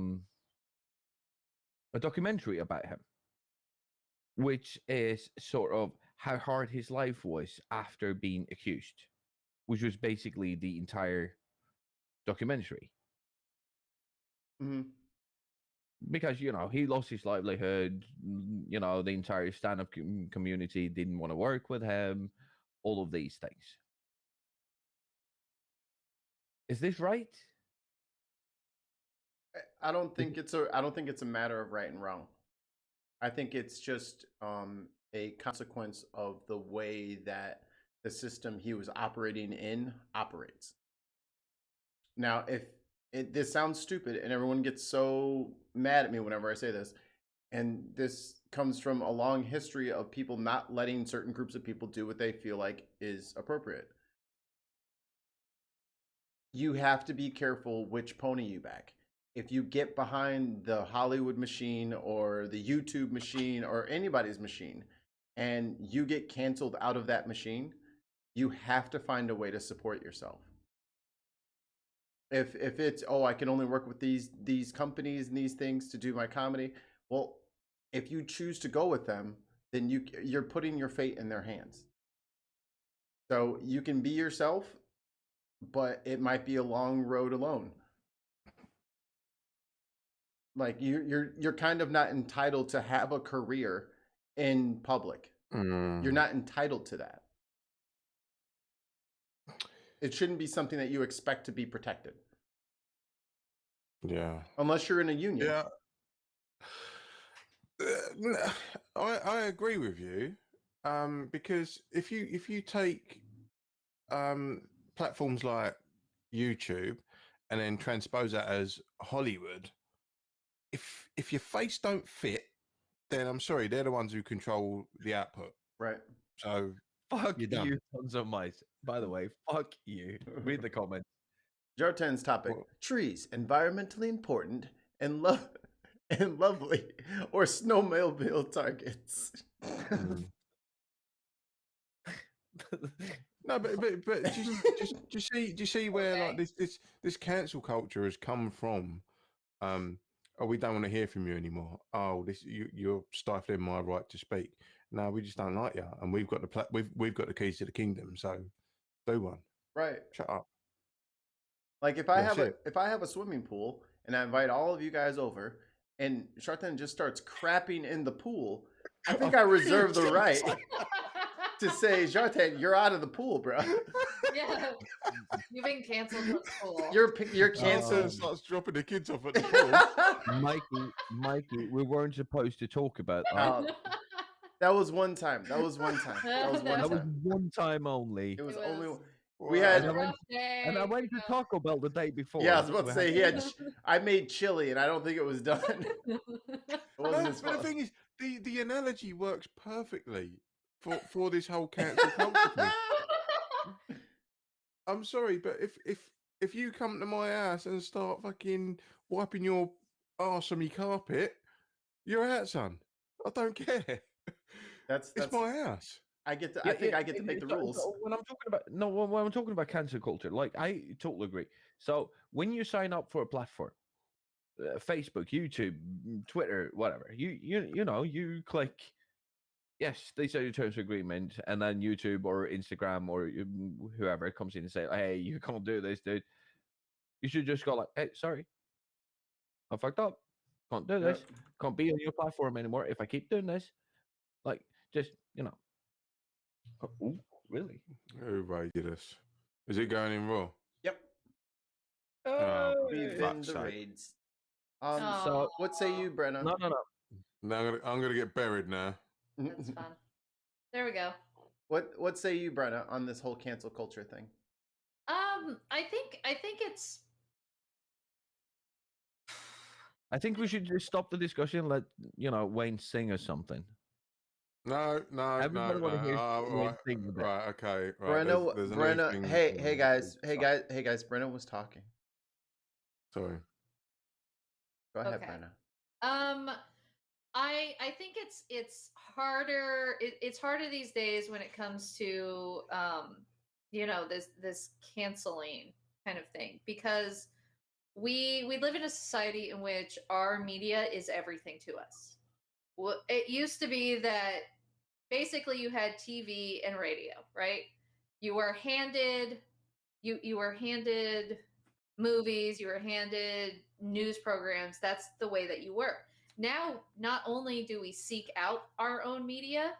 documentary about him, which is sort of how hard his life was after being accused, which was basically the entire documentary. Mm-hmm. Because, he lost his livelihood, the entire stand-up community didn't want to work with him, all of these things. Is this right? I don't think it's a matter of right and wrong. I think it's just a consequence of the way that the system he was operating in operates. Now, if this sounds stupid and everyone gets so mad at me whenever I say this, and this comes from a long history of people not letting certain groups of people do what they feel like is appropriate. You have to be careful which pony you back. If you get behind the Hollywood machine or the YouTube machine or anybody's machine and you get canceled out of that machine, you have to find a way to support yourself. If it's, I can only work with these companies and these things to do my comedy, well, if you choose to go with them, then you're putting your fate in their hands. So you can be yourself, but it might be a long road alone. Like you're kind of not entitled to have a career in public. You're not entitled to that. It shouldn't be something that you expect to be protected. Yeah. Unless you're in a union. Yeah. I agree with you. Because if you take platforms like YouTube and then transpose that as Hollywood, if your face don't fit, then I'm sorry, they're the ones who control the output. Right. So fuck you, tons of mice. By the way, fuck you. Read the comments. Jartan's topic: trees, environmentally important and lovely, or snowmobile targets. No, but do you see where like this cancel culture has come from? We don't want to hear from you anymore. You're stifling my right to speak. No, we just don't like you, and we've got we've got the keys to the kingdom. So do one. Right. Shut up. Like if I have a swimming pool and I invite all of you guys over, and Shartan just starts crapping in the pool, I think I reserve the right. to say, Jartan, you're out of the pool, bro. Yeah, you've been canceled from school. You're Jansen canceled. starts dropping the kids off at the pool. Mikey, we weren't supposed to talk about that. Oh, that was one time. That was one time. That was one That was time. one time only. It was It only was- we Wow. had. And I went, Rough day, and I went you to Taco Bell the day before. Yeah, I was about to We say had- I made chili, and I don't think it was done. It wasn't No, his but the fault. thing is, the analogy works perfectly for this whole cancel culture thing. I'm sorry, but if you come to my house and start fucking wiping your arse on me carpet, you're out, son. I don't care. That's It's my house. I get to. Yeah, I think yeah, I get to make the so- rules. so when I'm talking about when I'm talking about cancel culture, like I totally agree. So when you sign up for a platform, Facebook, YouTube, Twitter, whatever, you know you click yes, these are your terms of agreement, and then YouTube or Instagram or whoever comes in and say, hey, you can't do this, dude. You should just go like, hey, sorry, I fucked up. Can't do this. Yep. Can't be on your platform anymore. If I keep doing this, like, just ooh, really? Who raided us? Is it going in raw? Yep. Oh, We've fuck's been the sake. raids. So What say you, Brenna? no. Now I'm gonna get buried now. That's fun. There we go. What say you, Brenna, on this whole cancel culture thing? I think it's I think we should just stop the discussion. Let Wayne sing or something. No. Everybody wanna hear Wayne Right, sing a bit. right, okay, right. Brenna, there's a new Brenna. thing Hey, going hey on. guys, hey Fuck. guys, hey guys. Brenna was talking. Sorry. Go ahead, Okay. Brenna. I think it's harder. It's harder these days when it comes to this canceling kind of thing, because we live in a society in which our media is everything to us. Well, it used to be that basically you had TV and radio, right? You were handed you were handed movies, you were handed news programs. That's the way that you were. Now, not only do we seek out our own media,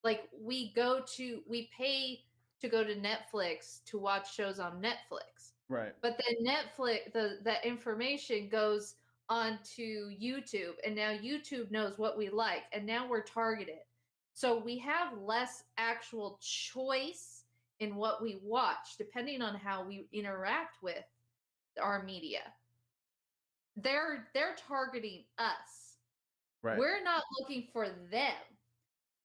like we pay to go to Netflix to watch shows on Netflix. Right. But then Netflix, that information goes onto YouTube, and now YouTube knows what we like, and now we're targeted. So we have less actual choice in what we watch, depending on how we interact with our media. They're targeting us. Right. We're not looking for them.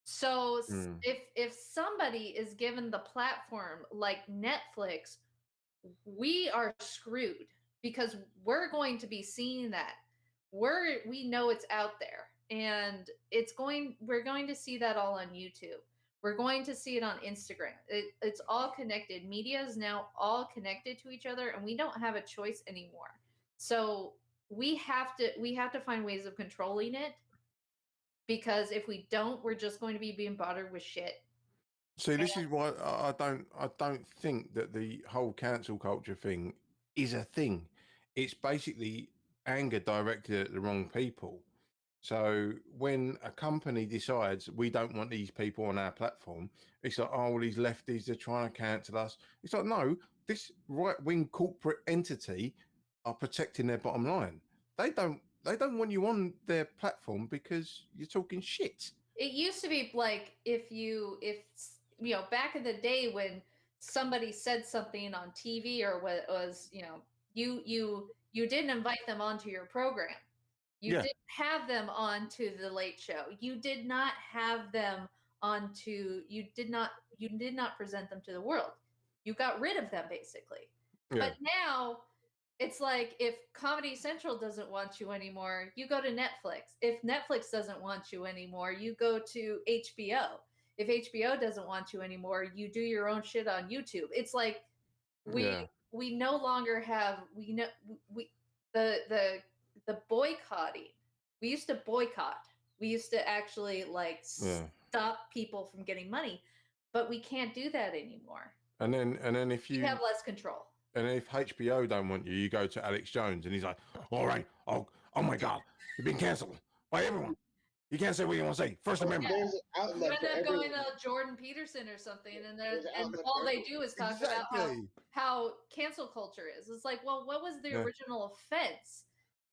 So if somebody is given the platform like Netflix, we are screwed, because we're going to be seeing that. We know it's out there, and we're going to see that all on YouTube. We're going to see it on Instagram. It's all connected. Media is now all connected to each other, and we don't have a choice anymore. So we have to find ways of controlling it, because if we don't, we're just going to be being bothered with shit. See, this is why I don't think that the whole cancel culture thing is a thing. It's basically anger directed at the wrong people. So when a company decides we don't want these people on our platform, it's like, oh, well, these lefties, they're trying to cancel us. It's like, no, this right-wing corporate entity are protecting their bottom line. They don't want you on their platform because you're talking shit. It used to be like if back in the day when somebody said something on TV, or what was you didn't invite them onto your program. You Yeah. didn't have them onto the Late Show. You did not have them onto. You did not present them to the world. You got rid of them, basically. Yeah. But now it's like, if Comedy Central doesn't want you anymore, you go to Netflix. If Netflix doesn't want you anymore, you go to HBO. If HBO doesn't want you anymore, you do your own shit on YouTube. It's like we no longer have the boycotting. We used to boycott. We used to actually stop people from getting money, but we can't do that anymore. And then if you have less control. And if HBO don't want you, you go to Alex Jones, and he's like, "All right, oh my God, you've been cancelled by everyone." You can't say what you want to say. First Amendment. There's an You outlet end for up everyone. going Jordan Peterson or something, and There's an and outlet all for they everyone. do is talk about Exactly. how cancel culture is. It's like, well, what was the Yeah. original offense?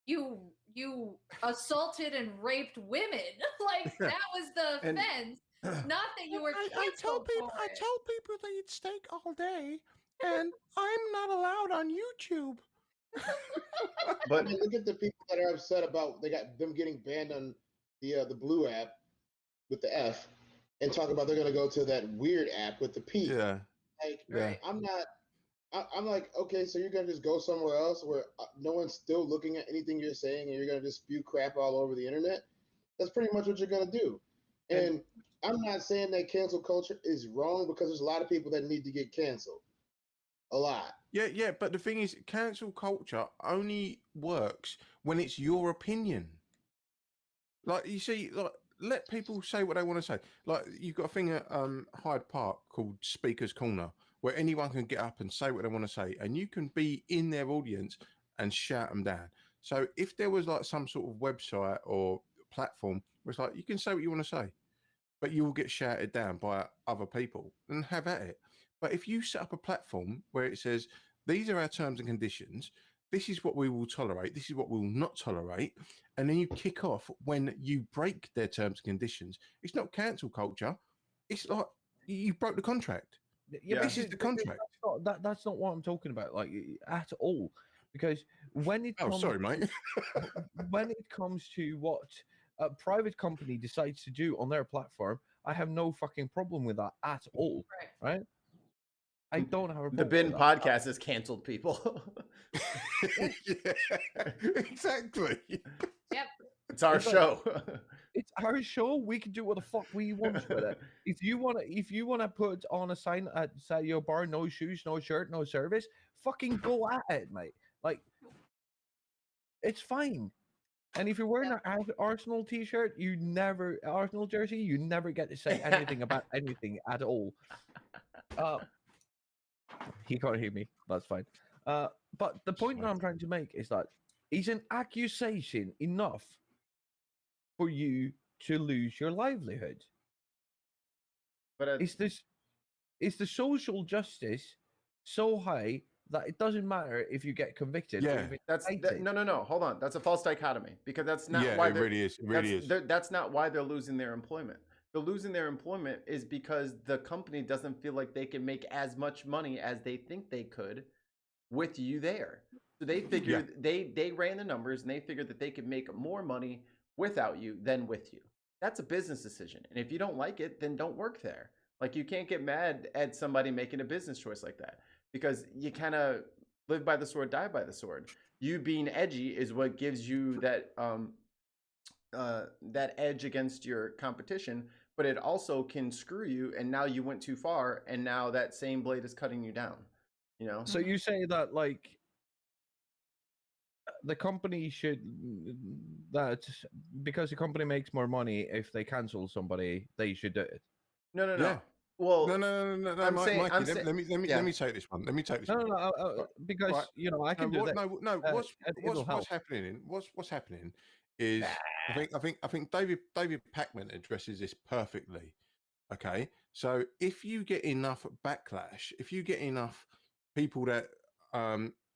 You assaulted and raped women. Like that was the And- offense, not that you were I canceled people for it. people to eat steak all day, and I'm not allowed on YouTube. I But mean, look at the people that are upset about they got them getting banned on the Blue app with the F, and talk about they're gonna go to that weird app with the P. Yeah, Like, yeah. Right. I'm not. I'm like, okay, so you're gonna just go somewhere else where no one's still looking at anything you're saying, and you're gonna just spew crap all over the internet. That's pretty much what you're gonna do. And I'm not saying that cancel culture is wrong, because there's a lot of people that need to get canceled. A lot. Yeah. But the thing is, cancel culture only works when it's your opinion. Like, you see, like, let people say what they want to say. Like, you've got a thing at Hyde Park called Speaker's Corner, where anyone can get up and say what they want to say, and you can be in their audience and shout them down. So if there was like some sort of website or platform where it's like you can say what you want to say, but you will get shouted down by other people, and have at it. But if you set up a platform where it says, these are our terms and conditions, this is what we will tolerate, this is what we will not tolerate, and then you kick off when you break their terms and conditions, it's not cancel culture. It's like you broke the contract. Yeah. This is the contract. That's not what I'm talking about, like, at all. Because when it Oh, comes, sorry, mate. when it comes to what a private company decides to do on their platform, I have no fucking problem with that at all. Right? I don't have a the problem Bin with that. Podcast has canceled people. Yeah, exactly. Yep. It's our It's like- show. It's our show. We can do what the fuck we want with it. If you wanna put on a sign at say your bar, no shoes, no shirt, no service, fucking go at it, mate. Like, it's fine. And if you're wearing an Arsenal t-shirt, Arsenal jersey, you never get to say anything about anything at all. He can't hear me. That's fine. But the point that I'm trying to make is that is an accusation enough for you to lose your livelihood? But Is the social justice so high that it doesn't matter if you get convicted? Or Yeah. even no. Hold on. That's a false dichotomy, because that's not Yeah, why it really is. It really is. That's not why they're losing their employment. They're losing their employment is because the company doesn't feel like they can make as much money as they think they could with you there. So they figured they ran the numbers, and they figured that they could make more money without you than with you. That's a business decision. And if you don't like it, then don't work there. Like, you can't get mad at somebody making a business choice like that, because you kind of live by the sword, die by the sword. You being edgy is what gives you that that edge against your competition, but it also can screw you, and now you went too far, and now that same blade is cutting you down. You know? So you say that, like, the company should, that because the company makes more money if they cancel somebody, they should do it. No. Yeah. Well, No, I'm saying- Mikey, I'm let saying- me yeah. let me take this one. Let me take this No, one. because Right. I can do that. It'll help. What's happening is I think David Pacman addresses this perfectly. Okay, so if you get enough backlash, if you get enough people that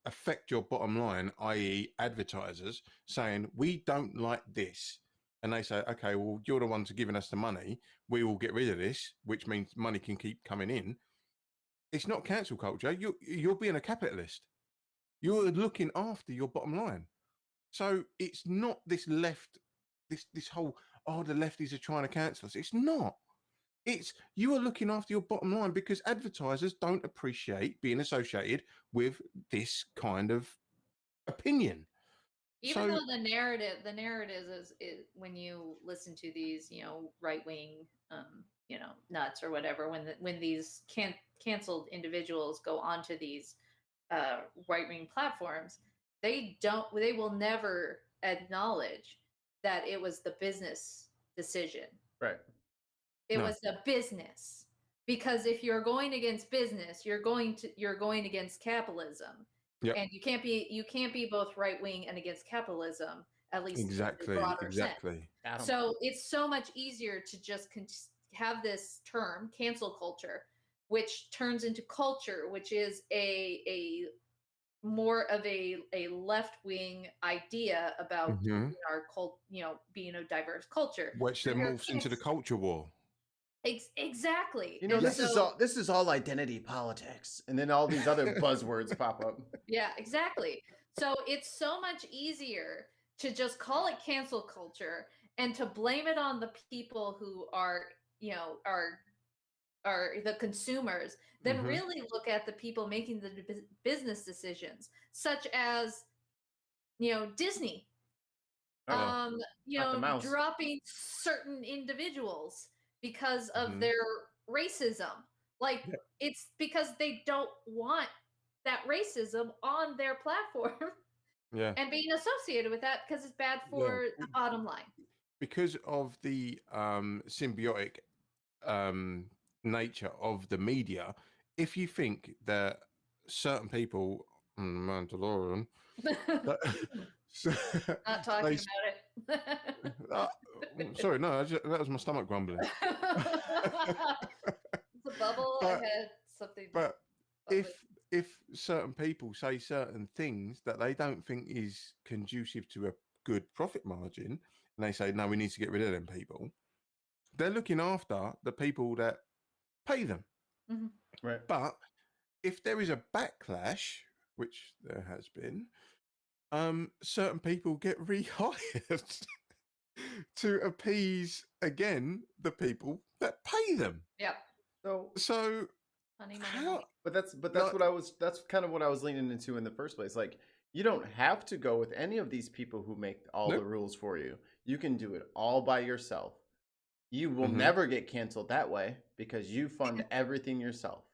affect your bottom line, i.e., advertisers saying we don't like this, and they say, okay, well, you're the ones giving us the money, we will get rid of this, which means money can keep coming in. It's not cancel culture. You're being a capitalist. You're looking after your bottom line. So it's not this left, this whole, oh, the lefties are trying to cancel us. It's not. It's you are looking after your bottom line, because advertisers don't appreciate being associated with this kind of opinion. Even So- though the narrative is when you listen to these, right wing, nuts or whatever, when these canceled individuals go onto these right wing platforms, they will never acknowledge that it was the business decision. right. It No. was the business, because if you're going against business, you're going against capitalism. Yep. And you can't be both right wing and against capitalism at least in the Exactly. broader sense. Exactly. Adam. So it's so much easier to just have this term cancel culture, which turns into culture, which is a more of a left wing idea about Mhm. our being a diverse culture. Which then Where morphs into the kids- culture war. Exactly. You know, And this is so- all identity politics, and then all these other buzzwords pop up. Yeah, exactly. So it's so much easier to just call it cancel culture and to blame it on the people who are, are the consumers, than Mhm. really look at the people making the business decisions, such as, Disney, Uh-oh. Not the mouse. dropping certain individuals because of Mhm. their racism. Like, Yeah. it's because they don't want that racism on their platform Yeah. and being associated with that because it's bad for the bottom line. Because of the symbiotic nature of the media, if you think that certain people, Mandalorian, that, Not talking they, about it. sorry, no, that was my stomach grumbling. It's a bubble. I But- had something. But bubbly. if certain people say certain things that they don't think is conducive to a good profit margin, and they say no, we need to get rid of them people, they're looking after the people that pay them. Mhm. Right. But if there is a backlash, which there has been, certain people get rehired to appease again the people that pay them. Yep. So Honey, how? But that's Like- that's kind of what I was leaning into in the first place. Like, you don't have to go with any of these people who make all Nope. the rules for you. You can do it all by yourself. You will Mhm. never get canceled that way because you fund everything yourself.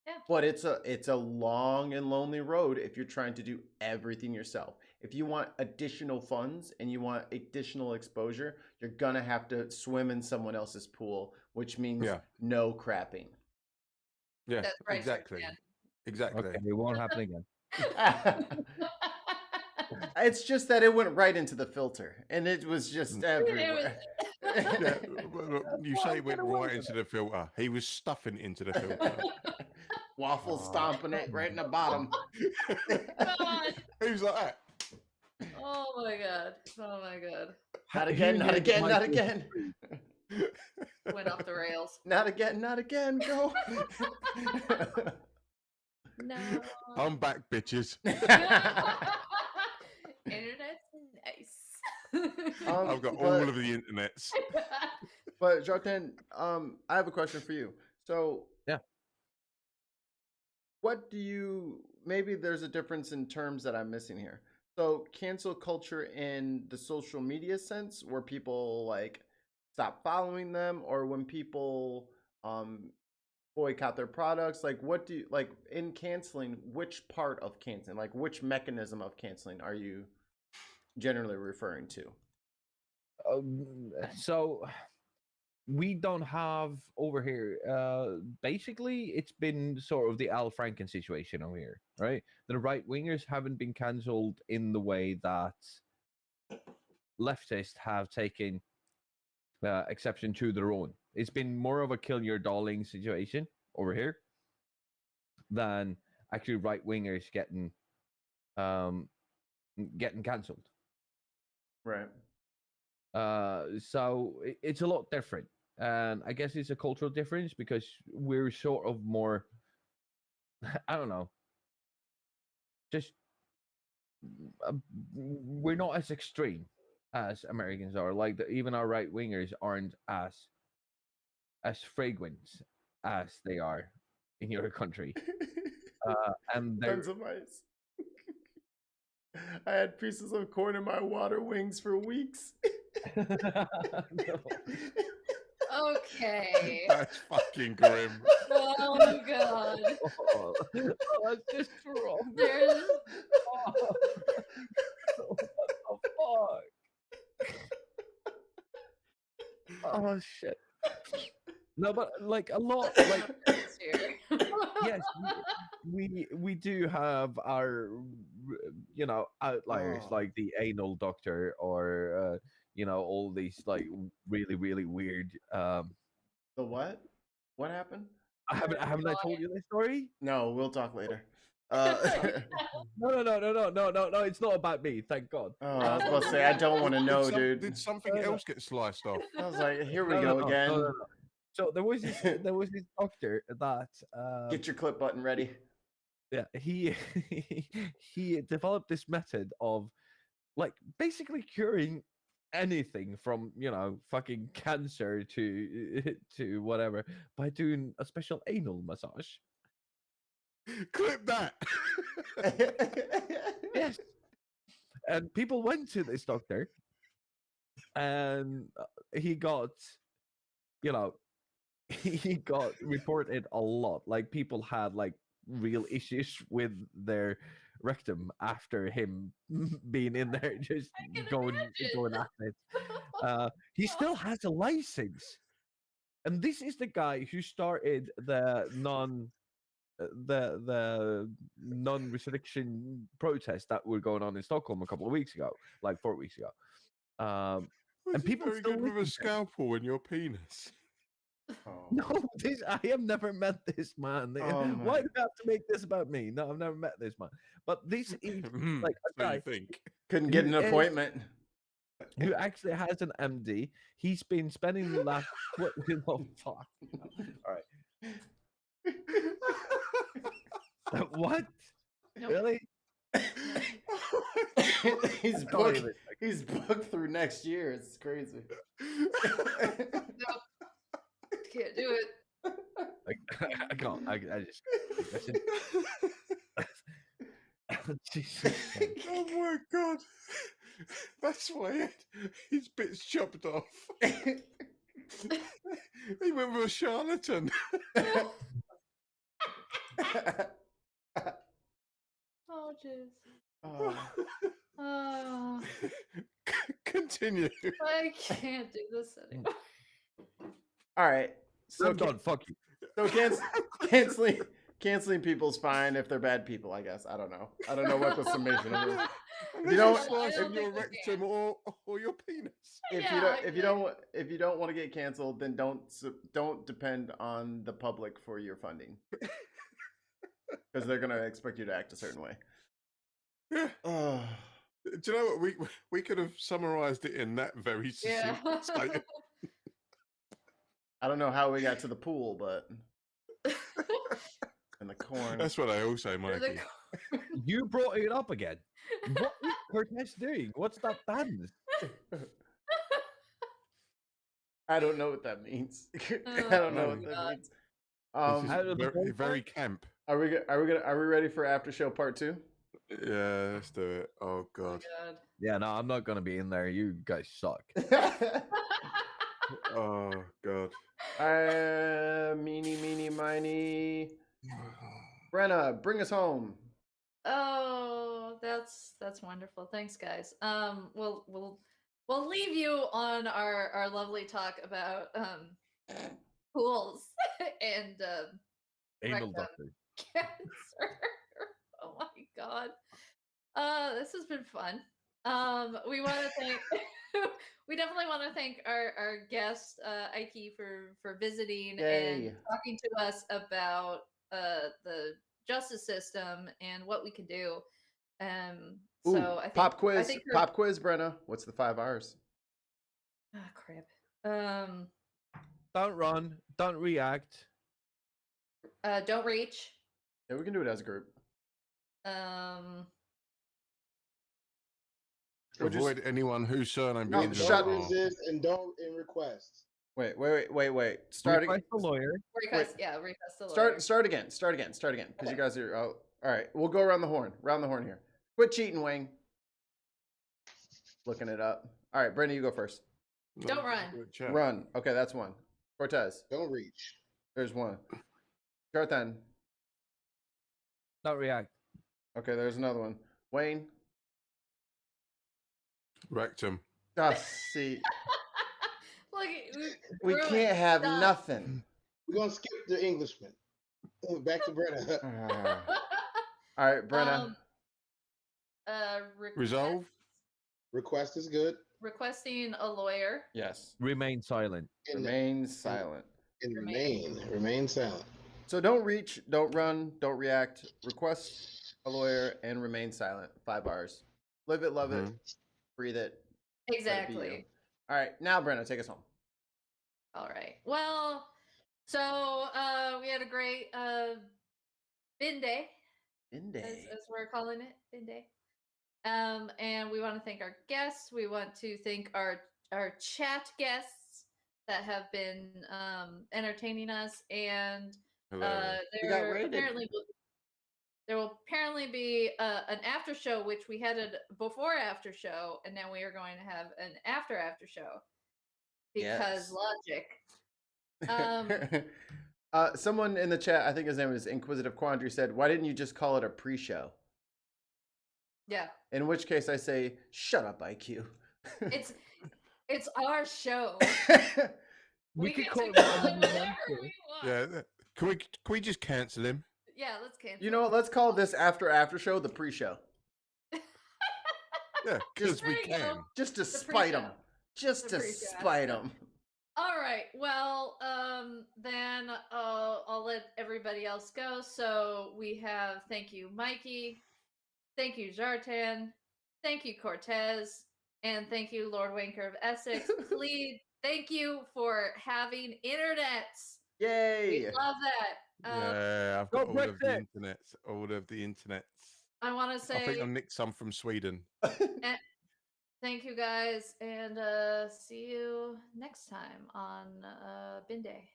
Yeah. But it's a long and lonely road if you're trying to do everything yourself. If you want additional funds and you want additional exposure, you're gonna have to swim in someone else's pool, which means Yeah. no crapping. Yeah, That's right, exactly, Dan. exactly. Okay, it won't happen again. It's just that it went right into the filter, and it was just everywhere. Yeah, look, you say it went right into the filter. He was stuffing it into the filter. Waffle Oh, stomping it right in the bottom. God. He was like that. Oh my god. Oh my god. Not again, not again, not again. Went off the rails. Not again, not again, go. No. I'm back, bitches. Internet's nice. I've got all of the internets. But Jotin, I have a question for you. So Yeah. What do you, maybe there's a difference in terms that I'm missing here. So cancel culture in the social media sense, where people like stop following them, or when people boycott their products, like what do you like in canceling, which part of canceling, like which mechanism of canceling are you generally referring to? So we don't have over here. Basically, it's been sort of the Al Franken situation over here, right? The right wingers haven't been cancelled in the way that leftists have taken exception to their own. It's been more of a kill your darling situation over here than actually right wingers getting cancelled. Right. So it's a lot different, and I guess it's a cultural difference because we're sort of more, I don't know, just we're not as extreme as Americans are. Like even our right wingers aren't as fragrant as they are in your country, and they're Tons of ice. I had pieces of corn in my water wings for weeks. No. Okay. That's fucking grim. Oh god. Oh, that's just wrong. There's What the fuck? Oh shit. No, but like a lot, like yes, we do have our outliers Oh. like the anal doctor or all these like really really weird. The what? What happened? Haven't I told you this story? No, we'll talk later. No. It's not about me. Thank God. Oh, I was about to say I don't want to know, Did dude. something else get sliced off? I was like, here we No, go no, no, again. no. So there was this doctor that Get your clip button ready. yeah, he he developed this method of like basically curing anything from fucking cancer to whatever by doing a special anal massage. Clip that. Yes, and people went to this doctor, and he got you know he got reported a lot. Like people had like real issues with their rectum after him being in there, just can going imagine. at it. He still has a license, and this is the guy who started the non-restriction protests that were going on in Stockholm a couple of weeks ago, like 4 weeks ago. Was And he people very still good with a listen to him. scalpel in your penis? Oh. No, I have never met this man. Oh Why my- do you have to make this about me? No, I've never met this man. But this is like a So you guy think? Couldn't get Who an is- appointment. who actually has an MD. He's been spending the last oh fuck. All right. What? Nope. Really? he's Can't booked. even- He's booked through next year. It's crazy. Can't do it. I can't. I just. Jesus Christ. Oh my god! That's why his bits chopped off. He went with a charlatan. Oh, jeez. Oh. Oh, Continue. I can't do this anymore. All right. So I'm done. Fuck you. So canceling people's fine if they're bad people, I guess. I don't know what the summation of it is. You don't- don't slice I in don't your think we rectum or your penis. If Yeah, you don't I if you don't want to get canceled, then don't depend on the public for your funding. Because they're gonna expect you to act a certain way. Yeah. Oh. Do you know what we could have summarized it in that very Yeah. succinct statement. I don't know how we got to the pool, but and the corn. That's what I also, Mikey. You brought it up again. What is Cortez doing? What's that dance? I don't know what that means. I don't know what that God. means. It's Out of the just very, very ballpark? camp. Are we ready for after show part 2? Yeah, let's do it. Oh god. God. Yeah, no, I'm not gonna be in there. You guys suck. Oh god. Meeny, miny. Brenna, bring us home. Oh, that's wonderful. Thanks, guys. We'll leave you on our lovely talk about pools and Anal rectum doctor. cancer. Oh my god. This has been fun. We want to thank we definitely want to thank our guest Ike for visiting and Yay. talking to us about the justice system and what we can do. Ooh, So I think pop quiz. I think Pop quiz, Brenna. What's the 5 R's? Ah, crap. Don't run. Don't react. Don't reach. Yeah, we can do it as a group. We'll just- Avoid anyone whose surname No, begins shut- with Don't R. resist and don't request. Wait. Starting. Request a lawyer. Request, Wait. yeah, request the lawyer. Start again. Because you guys are. Oh, all right. We'll go around the horn. Round the horn here. Quit cheating, Wayne. Looking it up. All right, Brenna, you go first. Don't run. Chat. Run. Okay, that's one. Cortez. Don't reach. There's one. Jarthan. Don't react. Okay, there's another one. Wayne. Rectum. Ah, see. Look, We ruined can't have stuff. nothing. We're gonna skip the Englishman. Back to Brenna. All right, Brenna. Resolve. Request is good. Requesting a lawyer. Yes. Remain silent. Remain silent. And remain silent. So don't reach, don't run, don't react. Request a lawyer and remain silent. 5 hours. Live it, love it, breathe it. Let it be you. Exactly. All right, now Brenna, take us home. All right. Well, so we had a great bin day, In day. as we're calling it, bin day. And we want to thank our guests. We want to thank our chat guests that have been entertaining us, and We got there rated. will apparently be an after show, which we had a before after show, and now we are going to have an after show because logic. Someone in the chat, I think his name is Inquisitive Quandary, said, "Why didn't you just call it a pre-show?" Yeah. In which case, I say, "Shut up, IQ." It's our show. We could get call to it call whatever it we want whatever to. we want. Yeah. Can we just cancel him? Yeah, let's cancel. You know what? Let's call this after show the pre-show. Yeah, because we There you go. can. Just to The spite pre-show. them. Just The to pre-show. spite them. All right. Well, then I'll let everybody else go. So we have thank you, Mikey. Thank you, Zartan. Thank you, Cortez. And thank you, Lord Wanker of Essex. Please, thank you for having internets. Yay! We love that. Yeah, I've go got all of the Brexit! internets. All of the internets. I want to I think say I'll nick some from Sweden. thank you guys, and see you next time on Bin Day.